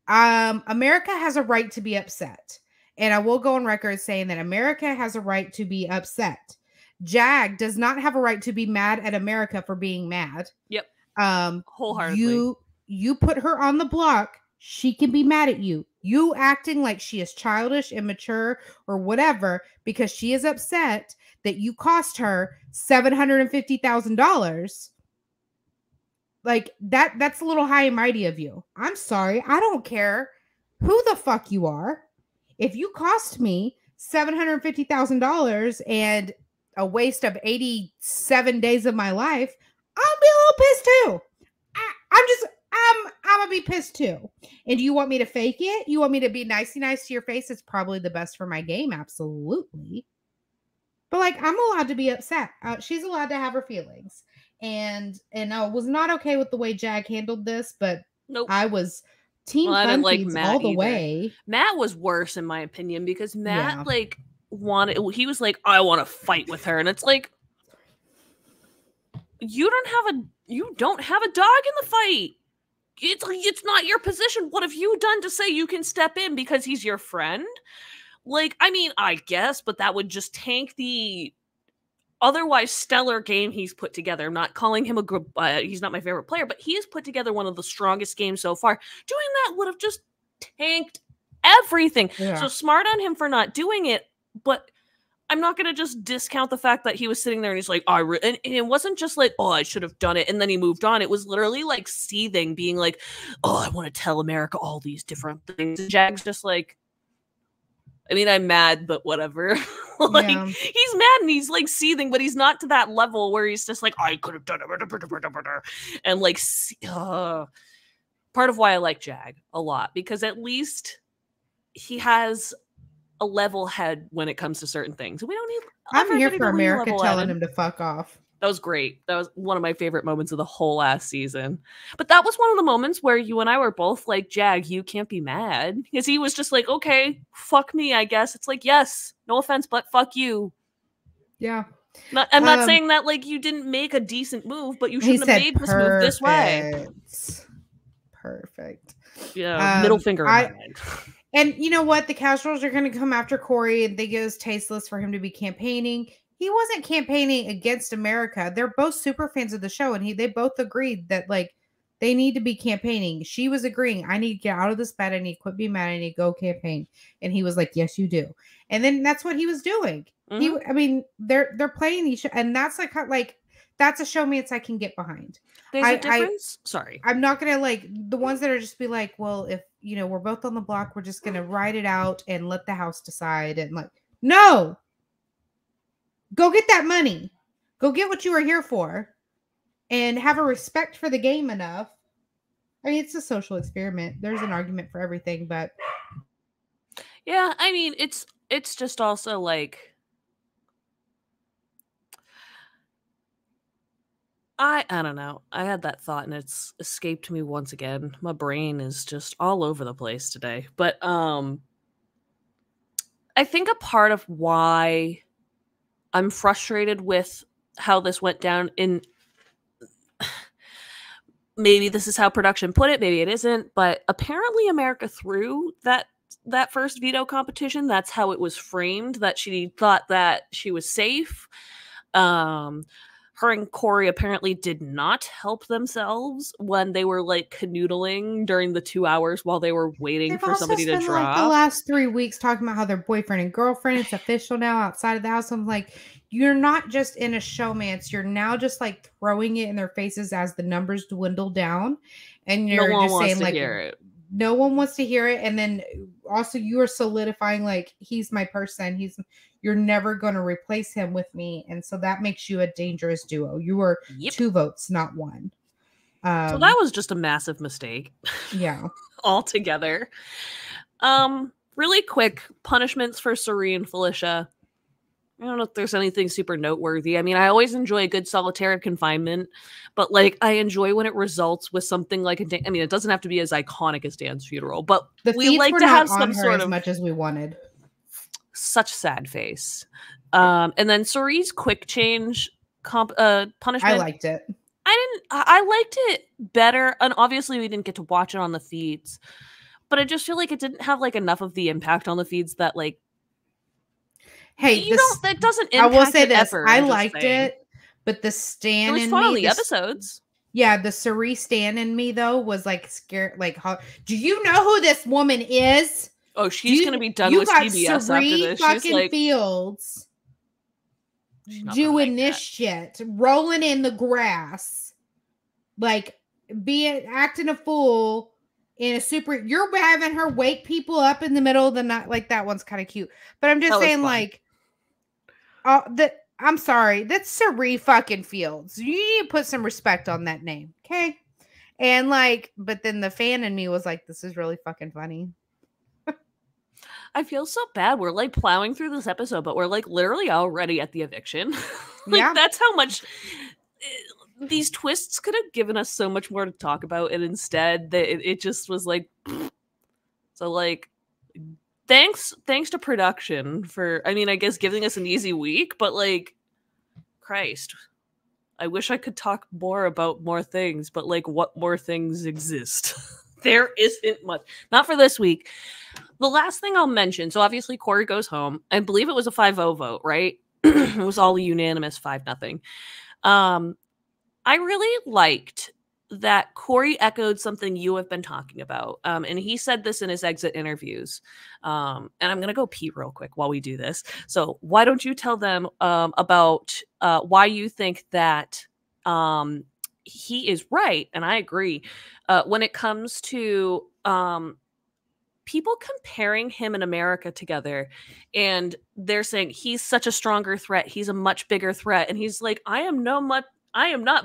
America has a right to be upset. And I will go on record saying that America has a right to be upset. Jag does not have a right to be mad at America for being mad. Yep. Wholeheartedly. You put her on the block, she can be mad at you. You acting like she is childish, immature, or whatever because she is upset that you cost her $750,000. Like that's a little high and mighty of you. I'm sorry. I don't care who the fuck you are. If you cost me $750,000 and a waste of 87 days of my life, I'll be a little pissed too. I'm gonna be pissed too. And do you want me to fake it? You want me to be nice to your face? It's probably the best for my game, absolutely. But like, I'm allowed to be upset. She's allowed to have her feelings, and I was not okay with the way Jag handled this, but nope. I was. Team I didn't like Matt all the way. Matt was worse in my opinion because Matt like wanted. He was like, I want to fight with her, and it's like, you don't have a dog in the fight. It's not your position. What have you done to say you can step in because he's your friend? Like, I mean, I guess, but that would just tank the otherwise stellar game he's put together. I'm not calling him a good, he's not my favorite player, but he has put together one of the strongest games so far. Doing that would have just tanked everything. Yeah. So smart on him for not doing it, but I'm not going to just discount the fact that he was sitting there and he's like, and it wasn't just like, oh, I should have done it. And then he moved on. It was literally like seething, being like, oh, I want to tell America all these different things. And Jag's just like, I mean, I'm mad, but whatever. Like, he's mad and he's like seething, but he's not to that level where he's just like, I could have done it. And like, part of why I like Jag a lot, because at least he has a level head when it comes to certain things. We don't need. I'm here for America telling him to fuck off. That was great. That was one of my favorite moments of the whole last season. But that was one of the moments where you and I were both like, Jag, you can't be mad. Because he was just like, okay, fuck me, I guess. It's like, yes, no offense, but fuck you. Yeah. I'm not saying that like you didn't make a decent move, but you shouldn't have made this move this way. Perfect. Yeah, middle finger in my mind. And you know what? The casuals are going to come after Corey and think it was tasteless for him to be campaigning. He wasn't campaigning against America. They're both super fans of the show, and they both agreed that like they need to be campaigning. She was agreeing, I need to get out of this bed. I need to quit being mad. I need to go campaign. And he was like, yes, you do. And then that's what he was doing. Mm-hmm. They're playing these, and that's like that's a showmance I can get behind. There's a difference. Sorry, I'm not gonna like the ones that are just be like, well, if we're both on the block, we're just gonna ride it out and let the house decide. And like, no. Go get that money. Go get what you are here for and have a respect for the game enough. I mean, it's a social experiment. There's an argument for everything, but yeah, I mean, it's just also like I don't know. I had that thought and it's escaped me once again. My brain is just all over the place today. But I think a part of why I'm frustrated with how this went down maybe this is how production put it, maybe it isn't, but apparently America threw that first veto competition. That's how it was framed, that she thought that she was safe. her and Corey apparently did not help themselves when they were like canoodling during the 2 hours while they were waiting for somebody to drop. Like the last 3 weeks talking about how they're boyfriend and girlfriend. It's official now outside of the house. I'm like, you're not just in a showmance. You're now just like throwing it in their faces as the numbers dwindle down, and you're just saying like, no one wants to hear it. And then also you are solidifying like, he's my person. You're never going to replace him with me. And so that makes you a dangerous duo. You were 2 votes, not 1. So that was just a massive mistake. Yeah. Altogether. Really quick punishments for Suri and Felicia. I don't know if there's anything super noteworthy. I mean, I always enjoy a good solitary confinement, but like I enjoy when it results with something like I mean, it doesn't have to be as iconic as Dan's funeral, but we like to have some sort of as much as we wanted. Such sad face. And then Suri's quick change punishment. I liked it. I liked it better, and obviously we didn't get to watch it on the feeds, but I just feel like it didn't have like enough of the impact on the feeds that like. Hey, that doesn't impact. I will say this: effort, I liked it, but the Stan it was in fun me, on the episodes. Yeah, the Suri Stan in me though was like scared. Like, do you know who this woman is? Oh, she's gonna be done with CBS after this. She's like Fields doing this shit, rolling in the grass, like acting a fool in a super. You're having her wake people up in the middle of the night. Like that one's kind of cute, but I'm just saying, like, I'm sorry, that's Suri fucking Fields. You need to put some respect on that name, okay? And like, but then the fan in me was like, this is really fucking funny. I feel so bad. We're like plowing through this episode, but we're like literally already at the eviction. Like that's how much these twists could have given us so much more to talk about, and instead it just was like. So like, thanks to production for, I mean, I guess giving us an easy week, but like, Christ, I wish I could talk more about more things, but like, what more things exist? There isn't much. Not for this week. The last thing I'll mention, so obviously Corey goes home. I believe it was a 5-0 vote, right? It was all unanimous 5-0. I really liked that Corey echoed something you have been talking about. And he said this in his exit interviews. And I'm going to go pee real quick while we do this. So why don't you tell them about why you think that he is right, and I agree, when it comes to people comparing him and America together, and they're saying he's such a stronger threat, he's a much bigger threat, and he's like, I am not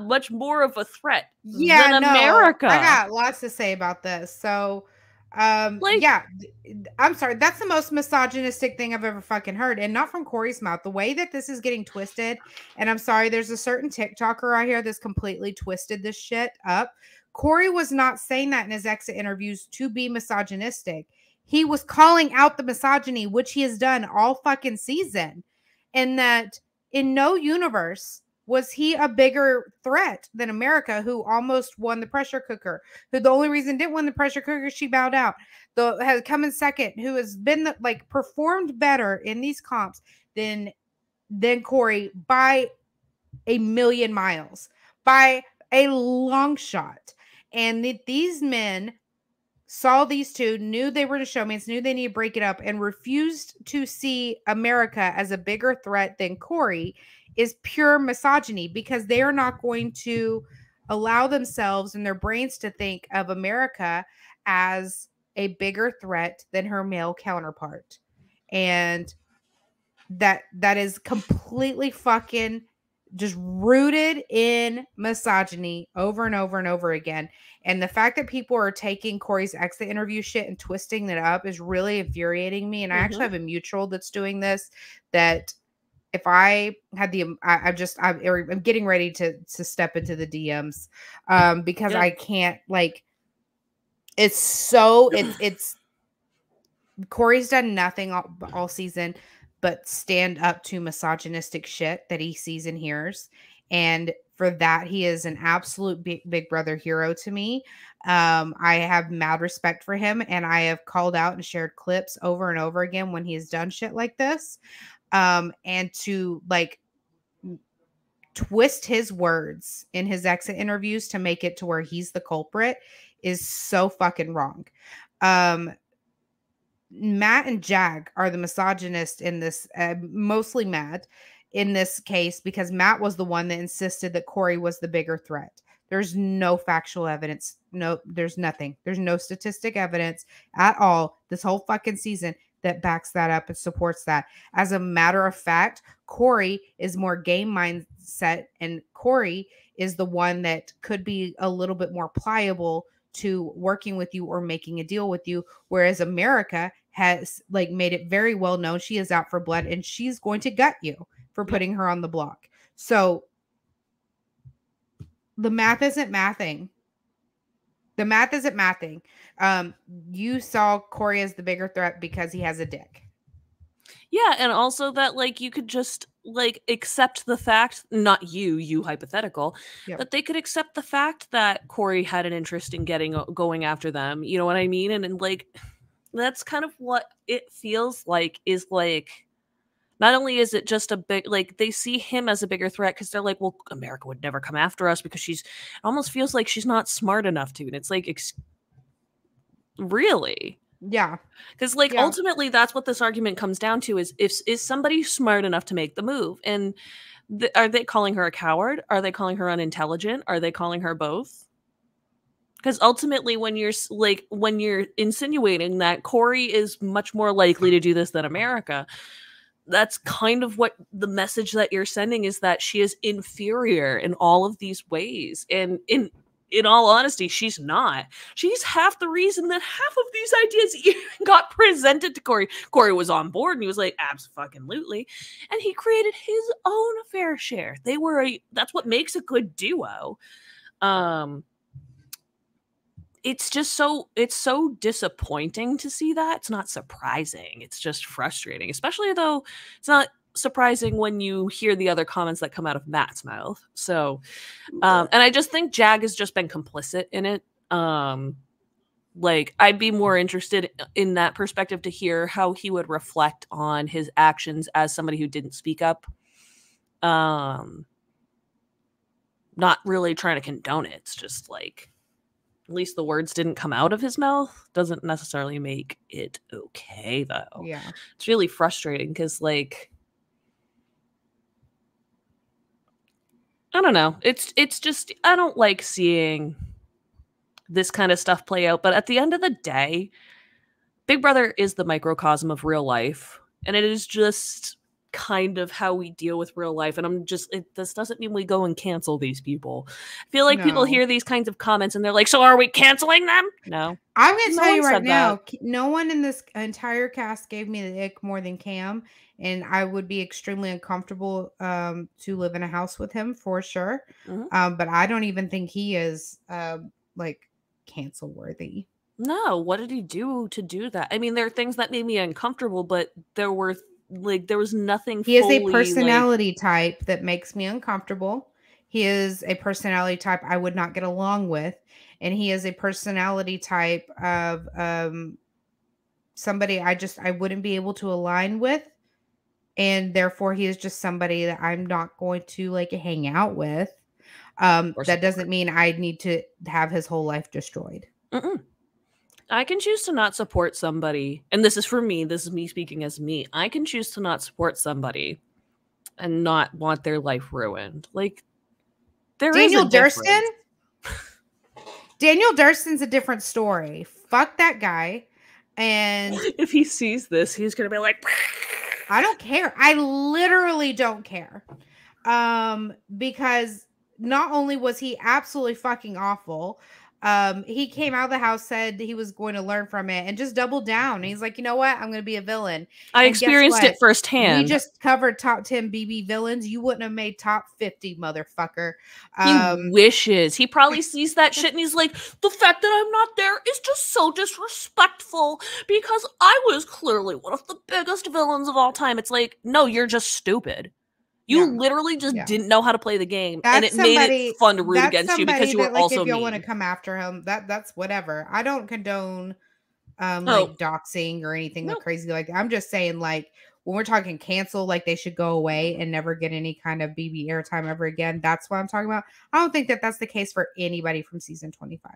much more of a threat than America. I got lots to say about this. So yeah, I'm sorry, that's the most misogynistic thing I've ever fucking heard, and not from Corey's mouth. The way that this is getting twisted, and I'm sorry, there's a certain TikToker out here that's completely twisted this shit up. Corey was not saying that in his exit interviews to be misogynistic. He was calling out the misogyny, which he has done all fucking season, and that in no universe was he a bigger threat than America, who almost won the pressure cooker, who the only reason didn't win the pressure cooker, she bowed out, has come in second, who has been performed better in these comps than Corey by a million miles, by a long shot. And these men saw these two, knew they were the showmans, knew they needed to break it up, and refused to see America as a bigger threat than Corey, is pure misogyny, because they are not going to allow themselves and their brains to think of America as a bigger threat than her male counterpart. And that is completely fucking just rooted in misogyny over and over and over again. And the fact that people are taking Corey's exit interview shit and twisting it up is really infuriating me. And I actually have a mutual that's doing this, that if I had I'm getting ready to step into the DMs because I can't, like, it's Corey's done nothing all season but stand up to misogynistic shit that he sees and hears. And for that, he is an absolute big brother hero to me. I have mad respect for him, and I have called out and shared clips over and over again when he has done shit like this. And to twist his words in his exit interviews to make it to where he's the culprit is so fucking wrong. Matt and Jag are the misogynist in this, mostly Matt in this case, because Matt was the one that insisted that Corey was the bigger threat. There's no factual evidence. No, there's nothing. There's no statistic evidence at all this whole fucking season that backs that up and supports that. As a matter of fact, Corey is more game mindset, and Corey is the one that could be a little bit more pliable to working with you or making a deal with you, whereas America has like made it very well known she is out for blood and she's going to gut you for putting her on the block. So the math isn't mathing. The math isn't mathing. You saw Corey as the bigger threat because he has a dick. Yeah, and also that like you could just like accept the fact, not you hypothetical, that they could accept the fact that Corey had an interest in going after them. You know what I mean? And like that's kind of what it feels like, is like not only is it just a big, like they see him as a bigger threat because they're like, well, America would never come after us because it almost feels like she's not smart enough to. And it's like, really? Yeah. Because like ultimately that's what this argument comes down to, is is somebody smart enough to make the move? And are they calling her a coward? Are they calling her unintelligent? Are they calling her both? Because ultimately when you're insinuating that Corey is much more likely to do this than America, that's kind of what the message that you're sending is, that she is inferior in all of these ways. And in all honesty, she's not. She's half the reason that half of these ideas even got presented to Corey. Corey was on board and he was like, absolutely. And he created his own fair share. That's what makes a good duo. It's so disappointing to see that. It's not surprising. It's just frustrating, especially though it's not surprising when you hear the other comments that come out of Matt's mouth. So, and I just think Jag has just been complicit in it. Like I'd be more interested in that perspective to hear how he would reflect on his actions as somebody who didn't speak up. Not really trying to condone it. It's just like, at least the words didn't come out of his mouth. Doesn't necessarily make it okay, though. Yeah. It's really frustrating because, like, I don't know. It's just, I don't like seeing this kind of stuff play out. But at the end of the day, Big Brother is the microcosm of real life. And it is just kind of how we deal with real life. And this doesn't mean we go and cancel these people. I feel like people hear these kinds of comments and they're like, so are we canceling them? No. I'm going to tell you right now, no one in this entire cast gave me the ick more than Cam. And I would be extremely uncomfortable to live in a house with him for sure. Mm-hmm. But I don't even think he is like cancel worthy. No. What did he do to do that? I mean, there are things that made me uncomfortable, but there was nothing. He is a personality type that makes me uncomfortable. He is a personality type I would not get along with. And he is a personality type of somebody I wouldn't be able to align with. And therefore he is just somebody that I'm not going to like hang out with. That doesn't mean I need to have his whole life destroyed. Mm-mm. I can choose to not support somebody, and this is for me, this is me speaking as me. I can choose to not support somebody and not want their life ruined. Like, Daniel Durston? Daniel Durston's a different story. Fuck that guy. And if he sees this, he's going to be like, I don't care. I literally don't care. Because not only was he absolutely fucking awful, he came out of the house, said he was going to learn from it, and just doubled down. And he's like, you know what? I'm going to be a villain. I experienced it firsthand. We just covered top 10 BB villains. You wouldn't have made top 50, motherfucker. He wishes. He probably sees that shit and he's like, the fact that I'm not there is just so disrespectful because I was clearly one of the biggest villains of all time. It's like, no, you're just stupid. You literally just didn't know how to play the game, and it made it fun to root against you because you were also mean. If you want to come after him, that's whatever. I don't condone like doxing or anything crazy like that. I'm just saying, like, when we're talking cancel, like they should go away and never get any kind of BB airtime ever again. That's what I'm talking about. I don't think that that's the case for anybody from season 25.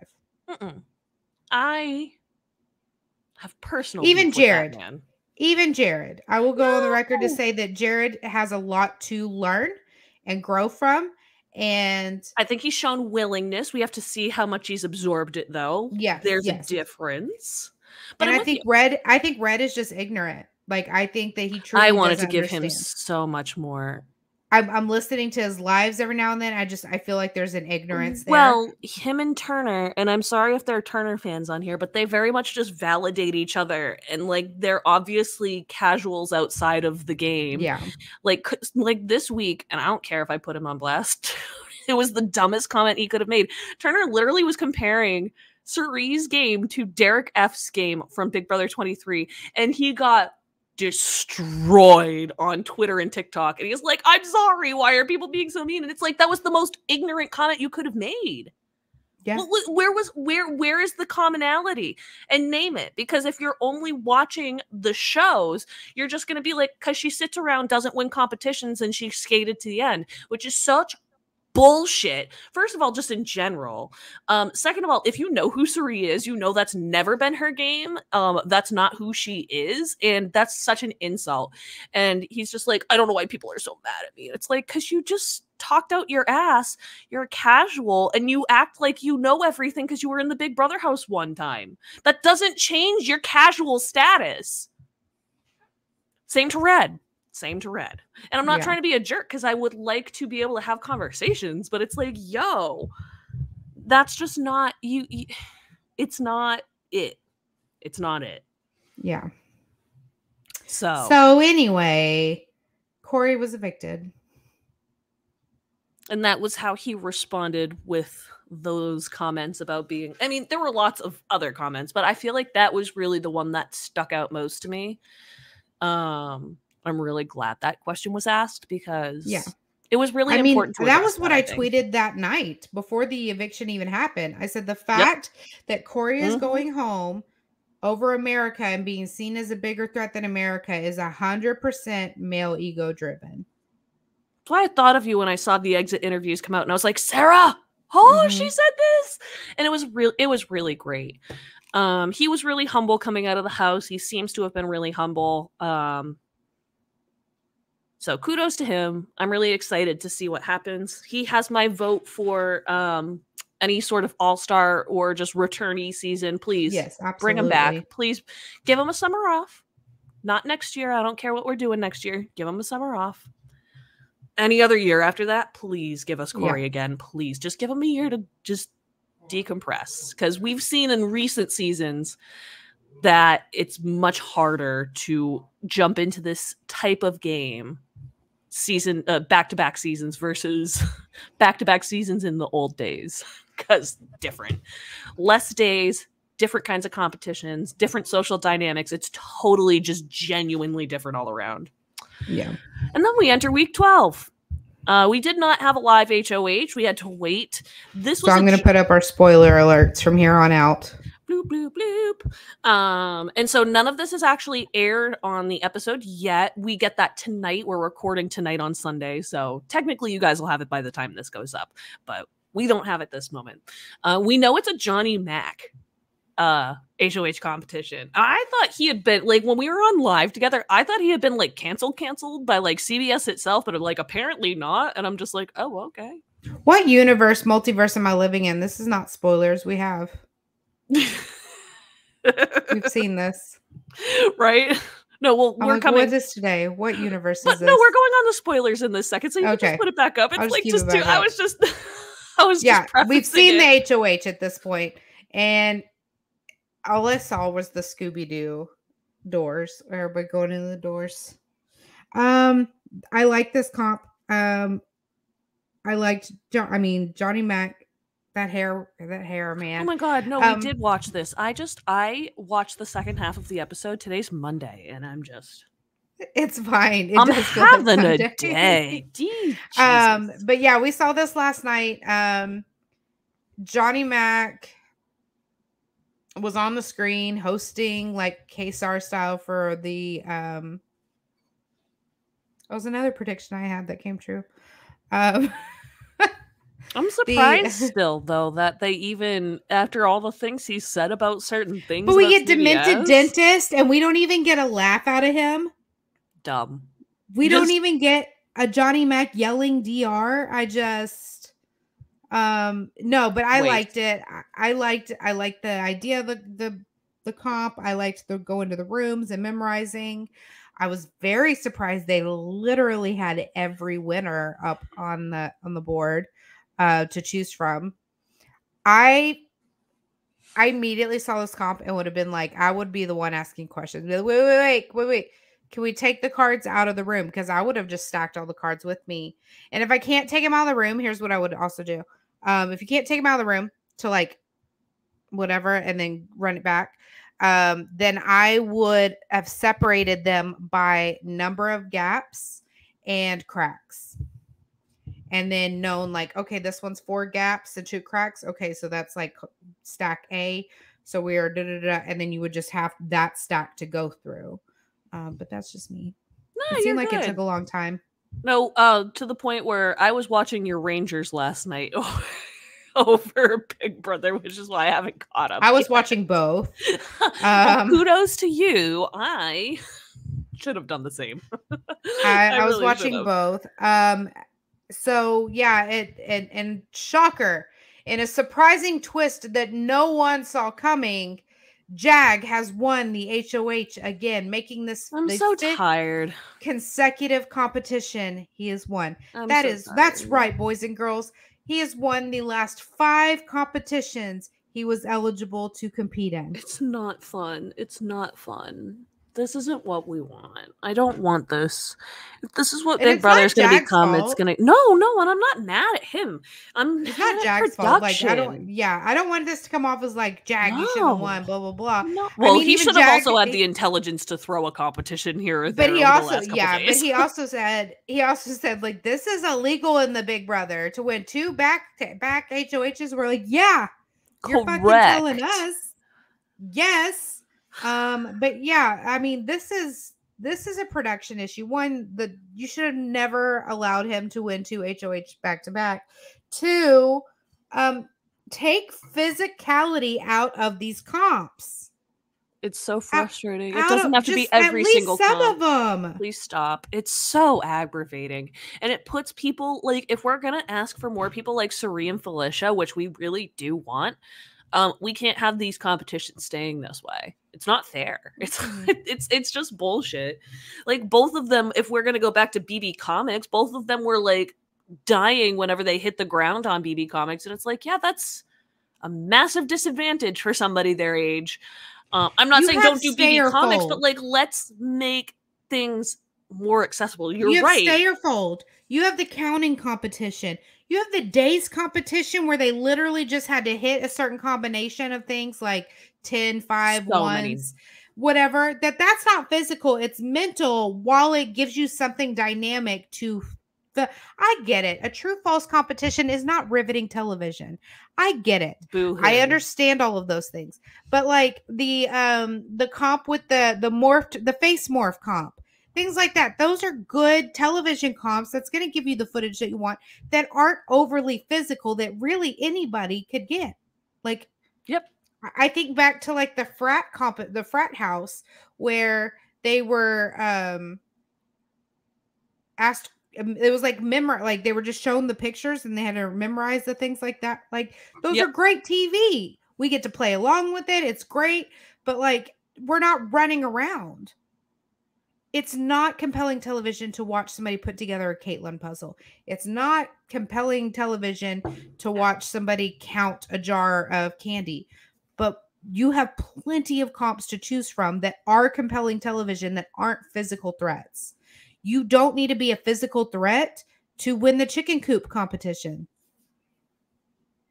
Mm-mm. I have personal Even beef with that Jared. man. Even Jared. I will go on the record to say that Jared has a lot to learn and grow from. And I think he's shown willingness. We have to see how much he's absorbed it, though. yes, There's a yes. difference. But And I'm I think with you. I think Red is just ignorant. Like, I think that he truly I wanted doesn't to give him understand. so much more. I'm listening to his lives every now and then. I feel like there's an ignorance there. Well, him and Turner, and I'm sorry if there are Turner fans on here, but they very much just validate each other, and like they're obviously casuals outside of the game. Yeah. Like this week, and I don't care if I put him on blast. It was the dumbest comment he could have made. Turner literally was comparing Cerie's game to Derek F's game from Big Brother 23, and he got destroyed on Twitter and TikTok. And he's like, I'm sorry, why are people being so mean? And it's like, that was the most ignorant comment you could have made. Yeah. Where is the commonality? And name it. Because if you're only watching the shows, you're just going to be like, because she sits around, doesn't win competitions, and she skated to the end, which is such bullshit. First of all, just in general. Second of all, if you know who Cirie is, you know that's never been her game. That's not who she is, and that's such an insult. And he's just like, I don't know why people are so mad at me. It's like, because you just talked out your ass. You're a casual, and you act like you know everything because you were in the Big Brother house one time. That doesn't change your casual status. Same to Red. Same to Red. And I'm not trying to be a jerk because I would like to be able to have conversations, but it's like, yo, that's just not you. It's not it. It's not it. Yeah. So anyway, Cory was evicted. And that was how he responded with those comments about being, I mean, there were lots of other comments, but I feel like that was really the one that stuck out most to me. I'm really glad that question was asked because it was really important to that was what I tweeted that night before the eviction even happened. I said the fact that Cory is going home over America and being seen as a bigger threat than America is 100% male ego driven. That's why I thought of you when I saw the exit interviews come out, and I was like, Sarah, she said this, and it was really great. He was really humble coming out of the house. He seems to have been really humble. So kudos to him. I'm really excited to see what happens. He has my vote for any sort of all-star or just returnee season. Please bring him back. Please give him a summer off. Not next year. I don't care what we're doing next year. Give him a summer off. Any other year after that, please give us Cory again. Please just give him a year to just decompress. Because we've seen in recent seasons that it's much harder to jump into this type of game season back-to-back seasons versus back-to-back seasons in the old days, because different, less days, different kinds of competitions, different social dynamics. It's totally just genuinely different all around. And then we enter week 12. We did not have a live HOH. We had to wait. I'm going to put up our spoiler alerts from here on out. Bloop, bloop, bloop. And so none of this is actually aired on the episode yet. We get that tonight. We're recording tonight on Sunday. So technically you guys will have it by the time this goes up, but we don't have it this moment. We know it's a Johnny Mac HOH competition. I thought he had been, like, when we were on live together, I thought he had been like canceled by like CBS itself, but like apparently not. And I'm just like, oh, okay. What multiverse am I living in? This is not spoilers. We have. We've seen this, right? No, well, we're coming. What is this today? What universe is this? No, we're going on the spoilers in this second, so you can just put it back up. It's like just I was just we've seen the HOH at this point, and all I saw was the Scooby-Doo doors. Everybody going in the doors. I like this comp. I liked Johnny Mac. That hair, man. Oh my God. No, we did watch this. I watched the second half of the episode. Today's Monday, and I'm just. It's fine. I'm having a day. But yeah, we saw this last night. Johnny Mac was on the screen hosting like KSAR style for the That was another prediction I had that came true. Um, I'm surprised still, though, that they even, after all the things he said about certain things, but we about get demented CBS, dentist, and we don't even get a laugh out of him. dumb. We don't even get a Johnny Mac yelling DR. No, but I liked it. I liked the idea of the comp. I liked the going to the rooms and memorizing. I was very surprised they literally had every winner up on the board to choose from. I immediately saw this comp and would have been like, I would be the one asking questions. Wait. Can we take the cards out of the room? Because I would have just stacked all the cards with me. And if I can't take them out of the room, here's what I would also do. If you can't take them out of the room to like whatever and then run it back, then I would have separated them by number of gaps and cracks. And then known like, okay, this one's 4 gaps and 2 cracks. Okay, so that's like stack A. So we are and then you would just have that stack to go through. But that's just me. No, it seemed like it took a long time. No, to the point where I was watching your Rangers last night over Big Brother, which is why I haven't caught up. I was watching both. Kudos to you. I should have done the same. I was watching both. So yeah, and shocker, in a surprising twist that no one saw coming, Jag has won the HOH again, making this I'm so tired consecutive competition. He has won. That's right, boys and girls. He has won the last 5 competitions he was eligible to compete in. It's not fun. It's not fun. This isn't what we want. I don't want this. If this is what Big Brother is going to become, it's going to... No, and I'm not mad at him. It's not Jag's fault. Like, I don't want this to come off as like, Jag, you should have won, blah, blah, blah. No. Well, he should have also had the intelligence to throw a competition here or there. But he also said, like, this is illegal in the Big Brother to win 2 back HOHs. We're like, yeah, you're fucking telling us. Yes. But yeah, I mean, this is a production issue. One, you should have never allowed him to win 2 HOH back to back. 2, take physicality out of these comps. It's so frustrating. It doesn't have to be every single comp. Some of them. Please stop. It's so aggravating. And it puts people, like, if we're going to ask for more people like Suri and Felicia, which we really do want, we can't have these competitions staying this way. It's not fair. It's just bullshit. Like, both of them, if we're going to go back to BB Comics, both of them were like dying whenever they hit the ground on BB Comics. And it's like, yeah, that's a massive disadvantage for somebody their age. I'm not saying don't do BB Comics, but like, let's make things more accessible. You have right. Stay or fold. You have the counting competition. You have the days competition where they literally just had to hit a certain combination of things like 10, 5, 1s, whatever. That's not physical. It's mental while it gives you something dynamic to I get it. A true false competition is not riveting television. I get it. Boo-hoo. I understand all of those things. But like the comp with the face morph comp, things like that. Those are good television comps that's going to give you the footage that you want that aren't overly physical that really anybody could get. Like, yep. I think back to like the frat house where they were asked. It was like like they were just shown the pictures and they had to memorize the things like that. Like, those are great TV. We get to play along with it. It's great. But like, we're not running around. It's not compelling television to watch somebody put together a Caitlin puzzle. It's not compelling television to watch somebody count a jar of candy. But you have plenty of comps to choose from that are compelling television that aren't physical threats. You don't need to be a physical threat to win the chicken coop competition.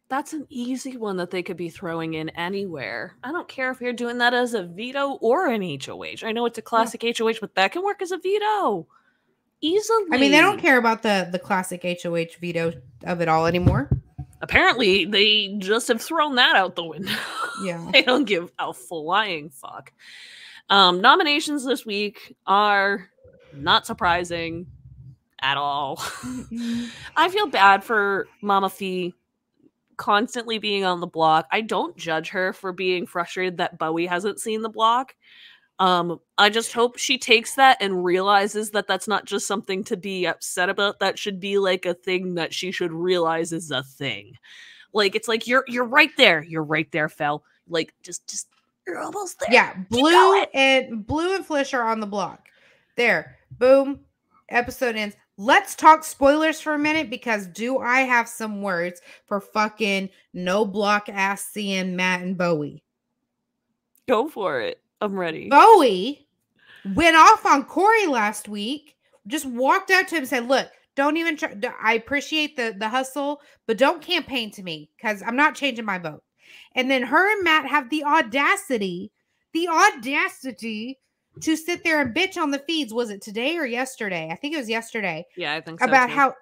That's an easy one that they could be throwing in anywhere. I don't care if you're doing that as a veto or an HOH. I know it's a classic HOH, but that can work as a veto. Easily. I mean, they don't care about the classic HOH veto of it all anymore. Apparently, they just have thrown that out the window. Yeah. They don't give a flying fuck. Nominations this week are, not surprising, at all. Mm-mm. I feel bad for Mama Fee constantly being on the block. I don't judge her for being frustrated that Bowie hasn't seen the block. I just hope she takes that and realizes that that's not just something to be upset about. That should be like a thing that she should realize is a thing. Like, it's like, you're right there. You're right there, Fel. Like, just you're almost there. Yeah, Keep going. Blue and Flish are on the block. There. Boom. Episode ends. Let's talk spoilers for a minute, because do I have some words for fucking no block ass seeing Matt and Bowie? Go for it. I'm ready. Bowie went off on Corey last week, just walked out to him and said, look, don't even try. I appreciate the hustle, but don't campaign to me, because I'm not changing my vote. And then her and Matt have the audacity to sit there and bitch on the feeds. Was it today or yesterday? I think it was yesterday. Yeah, I think so. About how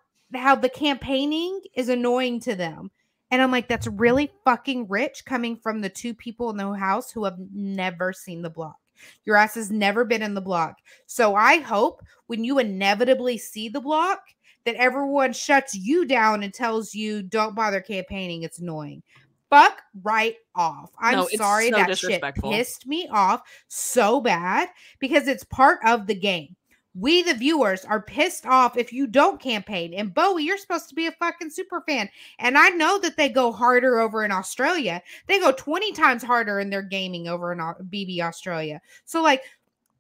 the campaigning is annoying to them. And I'm like, that's really fucking rich coming from the two people in the house who have never seen the block. Your ass has never been in the block. So I hope when you inevitably see the block that everyone shuts you down and tells you don't bother campaigning. It's annoying. Fuck right off. I'm sorry, that shit pissed me off so bad, because it's part of the game. We, the viewers, are pissed off if you don't campaign. And Bowie, you're supposed to be a fucking super fan. And I know that they go harder over in Australia. They go 20 times harder in their gaming over in BB Australia. So, like,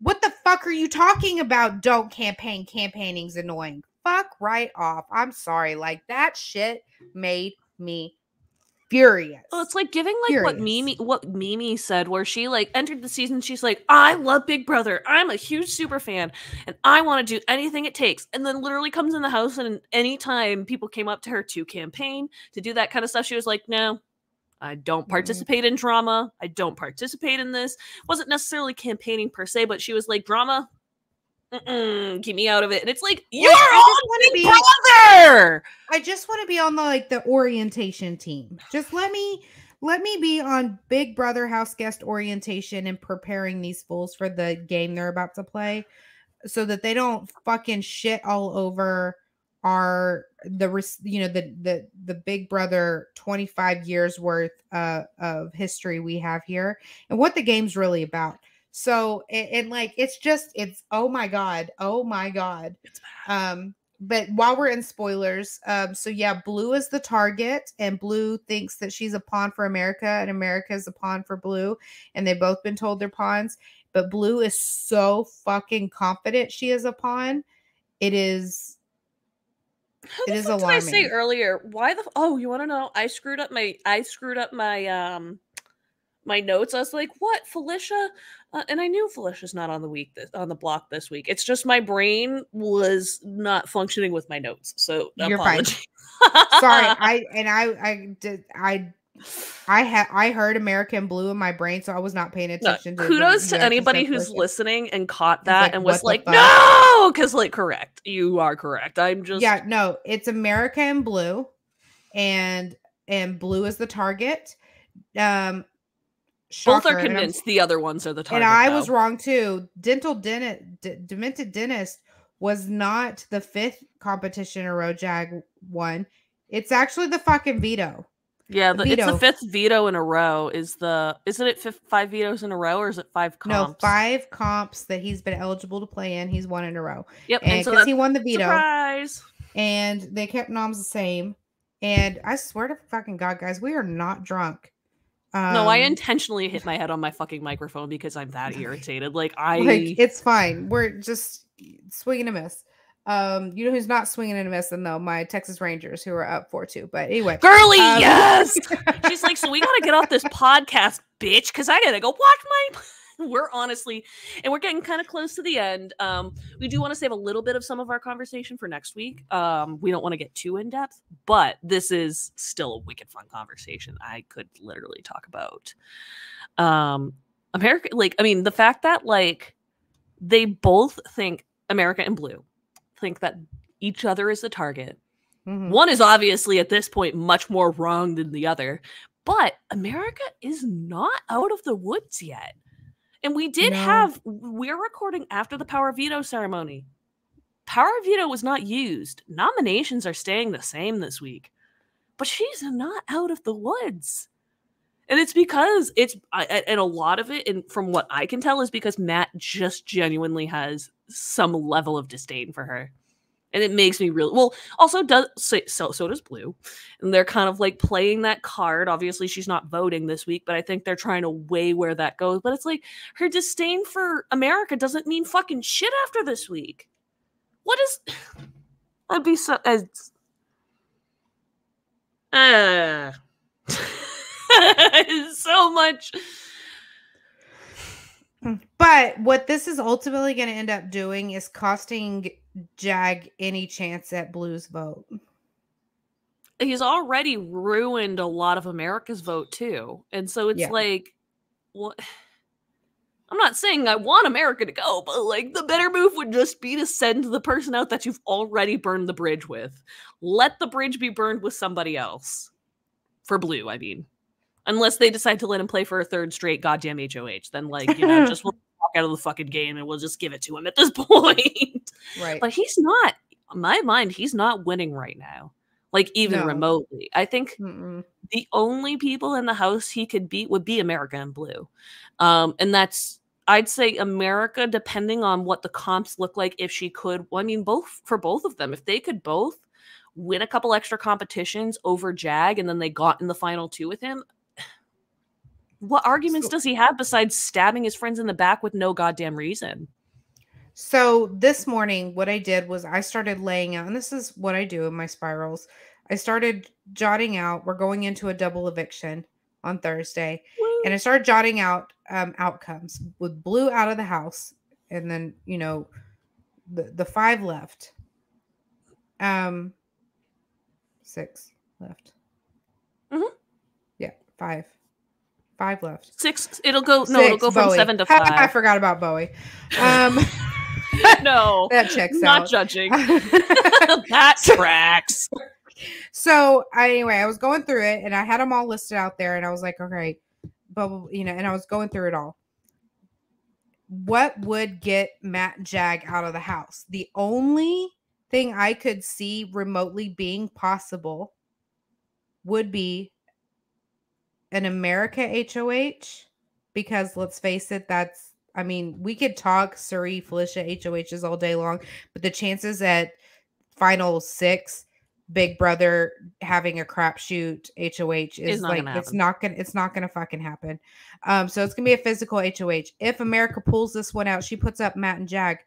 what the fuck are you talking about? Don't campaign. Campaigning's annoying. Fuck right off. I'm sorry. Like, that shit made me furious. Well, it's like giving like what Mimi said, where she like entered the season. She's like, I love Big Brother. I'm a huge super fan, and I want to do anything it takes. And then literally comes in the house, and anytime people came up to her to campaign, to do that kind of stuff, she was like, no, I don't participate in drama. I don't participate in this. Wasn't necessarily campaigning per se, but she was like, drama, keep me out of it. And it's like, you're on Big Brother. I just want to be on the orientation team. Just let me be on Big Brother house guest orientation and preparing these fools for the game they're about to play, so that they don't fucking shit all over the Big Brother 25 years worth of history we have here and what the game's really about. So, and like, it's oh my God. It's bad. But while we're in spoilers, so yeah, Blue is the target, and Blue thinks that she's a pawn for America, and America is a pawn for Blue, and they've both been told they're pawns. But Blue is so fucking confident she is a pawn. It is alarming. Did I say earlier? Why the? Oh, you want to know? I screwed up my my notes. I was like, what, Felicia? And I knew Felicia's not on the block this week. It's just my brain was not functioning with my notes. So you're fine. Sorry. I heard American Blue in my brain, so I was not paying attention. Kudos to anybody who's listening and caught that and was like, no, because like, correct. You are correct. I'm just, yeah, no, it's American Blue, and Blue is the target. Both are convinced the other ones are the target. And I was wrong too. Demented Dentist was not the 5th competition a row Jag won. It's actually the fucking veto. Yeah, it's the 5th veto in a row. Isn't it 5 vetoes in a row, or is it 5 comps? No, 5 comps that he's been eligible to play in. He's won in a row. Yep, and because he won the veto. Surprise! And they kept noms the same. And I swear to fucking God, guys, we are not drunk. No, I intentionally hit my head on my fucking microphone because I'm that irritated. It's fine. We're just swinging a miss. You know who's not swinging and a miss, though? My Texas Rangers, who are up 4-2. But anyway, girly, yes. She's like, so we gotta get off this podcast, bitch, because I gotta go watch my. We're honestly, and we're getting kind of close to the end. We do want to save a little bit of some of our conversation for next week. We don't want to get too in depth, but this is still a wicked fun conversation. I could literally talk about America. Like, I mean, the fact that like they both think, America and Blue think that each other is the target. Mm-hmm. One is obviously at this point much more wrong than the other, but America is not out of the woods yet. And we did we're recording after the power veto ceremony. power veto was not used. Nominations are staying the same this week. But she's not out of the woods. And it's because and a lot of it, and from what I can tell, is because Matt just genuinely has some level of disdain for her. And it makes me really, well, also so does Blue. And they're kind of like playing that card. Obviously, she's not voting this week, but I think they're trying to weigh where that goes. But it's like her disdain for America doesn't mean fucking shit after this week. What is, I'd be so, so much. But what this is ultimately going to end up doing is costing Jag any chance at Blue's vote. He's already ruined a lot of America's vote too. And so it's like, what? I'm not saying I want America to go, but like the better move would just be to send the person out that you've already burned the bridge with. Let the bridge be burned with somebody else. For Blue, I mean. Unless they decide to let him play for a third straight goddamn HOH. Then, like, just we'll walk out of the fucking game and we'll just give it to him at this point. Right. But he's not, in my mind, he's not winning right now. Like, even remotely. I think the only people in the House he could beat would be America and Blue. And that's, I'd say America, depending on what the comps look like, if she could, well, I mean, for both of them, if they could both win a couple extra competitions over Jag and then they got in the final two with him, what arguments does he have besides stabbing his friends in the back with no goddamn reason? So this morning, what I did was I started laying out, and this is what I do in my spirals. I started jotting out, we're going into a double eviction on Thursday. Woo. And I started jotting out outcomes with Blue out of the house. And then, the 5 left. 6 left. Mm-hmm. Yeah, 5. 5 left. 6. It'll go from Bowie. 7 to 5. I forgot about Bowie. No, that checks not out. Judging. That tracks. So anyway, I was going through it and I had them all listed out there and I was like, okay, and I was going through it all. What would get Matt Jag out of the house? The only thing I could see remotely being possible would be an America HOH, because let's face it, we could talk Suri, Felicia HOHs all day long, but the chances at final 6, Big Brother having a crapshoot HOH is like, it's not gonna fucking happen. So it's gonna be a physical HOH. If America pulls this one out, she puts up Matt and Jag.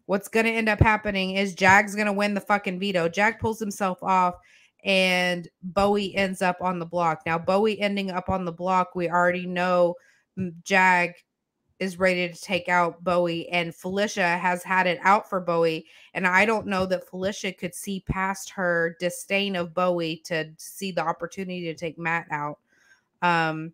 What's gonna end up happening is Jag's gonna win the fucking veto. Jag pulls himself off and Bowie ends up on the block. Now, Bowie ending up on the block, we already know Jag is ready to take out Bowie, and Felicia has had it out for Bowie. And I don't know that Felicia could see past her disdain of Bowie to see the opportunity to take Matt out. I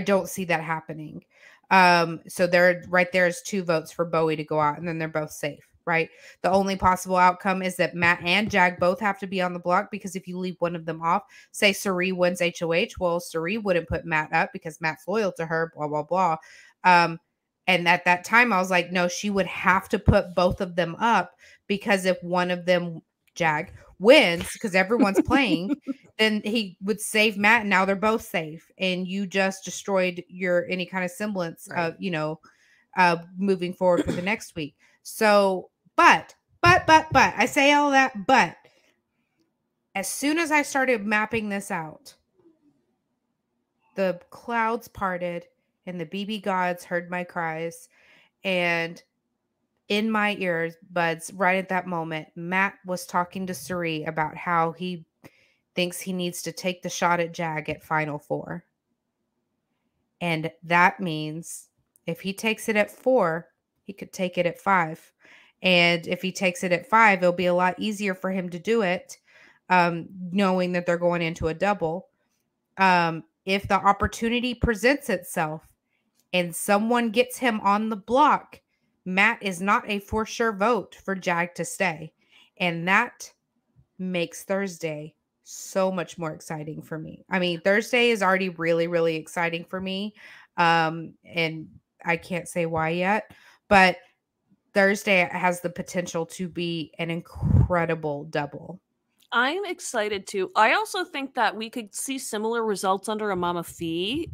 don't see that happening. So there, right there is 2 votes for Bowie to go out, and then they're both safe. Right. The only possible outcome is that Matt and Jag both have to be on the block, because if you leave one of them off, say Suri wins HOH, well, Suri wouldn't put Matt up because Matt's loyal to her, blah, blah, blah. And at that time, I was like, no, she would have to put both of them up, because if one of them, Jag, wins, because everyone's playing, then he would save Matt, and now they're both safe. And you just destroyed any kind of semblance of, moving forward for the next week. So, but, I say all that, but as soon as I started mapping this out, the clouds parted and the BB gods heard my cries, and in my ears buds right at that moment, Matt was talking to Suri about how he thinks he needs to take the shot at Jag at Final 4. And that means if he takes it at 4, he could take it at 5. And if he takes it at 5, it'll be a lot easier for him to do it, knowing that they're going into a double. If the opportunity presents itself and someone gets him on the block, Matt is not a for sure vote for Jag to stay. And that makes Thursday so much more exciting for me. I mean, Thursday is already really, really exciting for me. And I can't say why yet, but Thursday has the potential to be an incredible double. I'm excited too. I also think that we could see similar results under a Mama Fee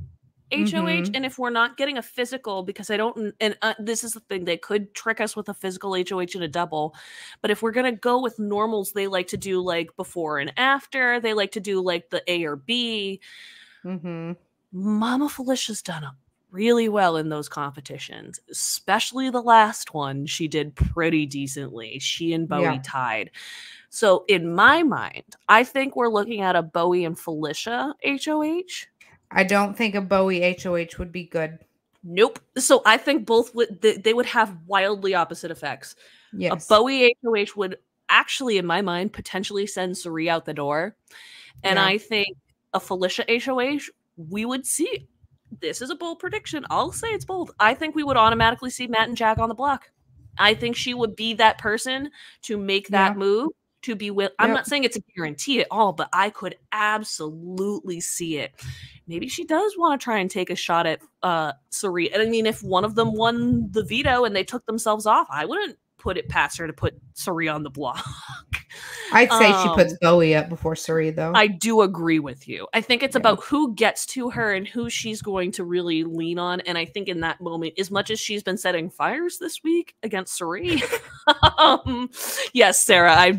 HOH, and if we're not getting a physical, because I don't, and this is the thing, they could trick us with a physical HOH and a double, but if we're gonna go with normals, they like to do like before and after. They like to do like the A or B. Mama Felicia's done really well in those competitions, especially the last one. She did pretty decently. She and Bowie tied. So in my mind, I think we're looking at a Bowie and Felicia HOH. I don't think a Bowie HOH would be good. Nope. So I think both would, they would have wildly opposite effects. Yes. A Bowie HOH would actually, in my mind, potentially send Suri out the door. And I think a Felicia HOH, we would see. This is a bold prediction. I'll say it's bold. I think we would automatically see Matt and Jack on the block. I think she would be that person to make that move. To be with, I'm not saying it's a guarantee at all, but I could absolutely see it. Maybe she does want to try and take a shot at Suri. And I mean, if one of them won the veto and they took themselves off, I wouldn't put it past her to put Suri on the block. I'd say she puts Bowie up before Suri, though. I do agree with you. I think it's about who gets to her and who she's going to really lean on. And I think in that moment, as much as she's been setting fires this week against Suri, yes, Sarah, I've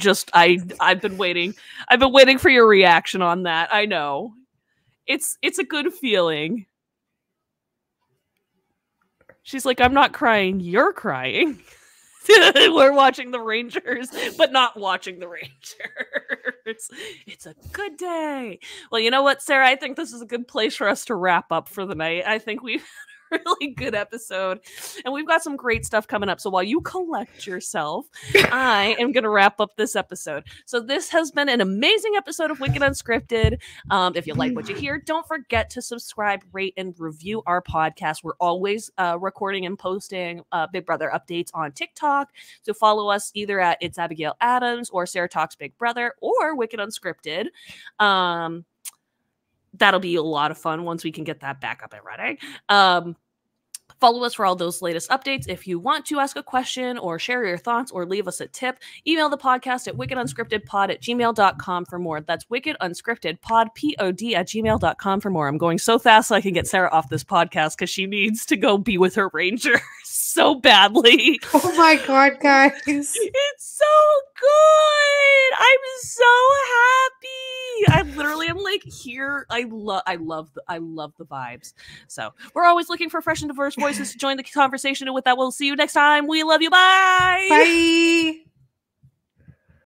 been waiting. I've been waiting for your reaction on that. I know. It's a good feeling. She's like, I'm not crying, you're crying. We're watching the Rangers, but not watching the Rangers. It's a good day. Well, you know what, Sarah? I think this is a good place for us to wrap up for the night. I think we've had a really good episode, and we've got some great stuff coming up. So while you collect yourself, I am going to wrap up this episode. So this has been an amazing episode of Wicked Unscripted. If you like what you hear, don't forget to subscribe, rate, and review our podcast. We're always recording and posting Big Brother updates on TikTok. So follow us either at It's Abigail Adams or Sarah Talks Big Brother or Wicked Unscripted. That'll be a lot of fun once we can get that back up and running. Follow us for all those latest updates. If you want to ask a question or share your thoughts or leave us a tip, email the podcast at wickedunscriptedpod@gmail.com for more. That's wickedunscriptedpod, P-O-D @gmail.com for more. I'm going so fast so I can get Sarah off this podcast because she needs to go be with her ranger so badly. Oh my God, guys. It's so good. I'm so happy. I literally am like here. I love the vibes. So we're always looking for fresh and diverse voices to join the conversation. And with that, we'll see you next time. We love you. Bye. Bye.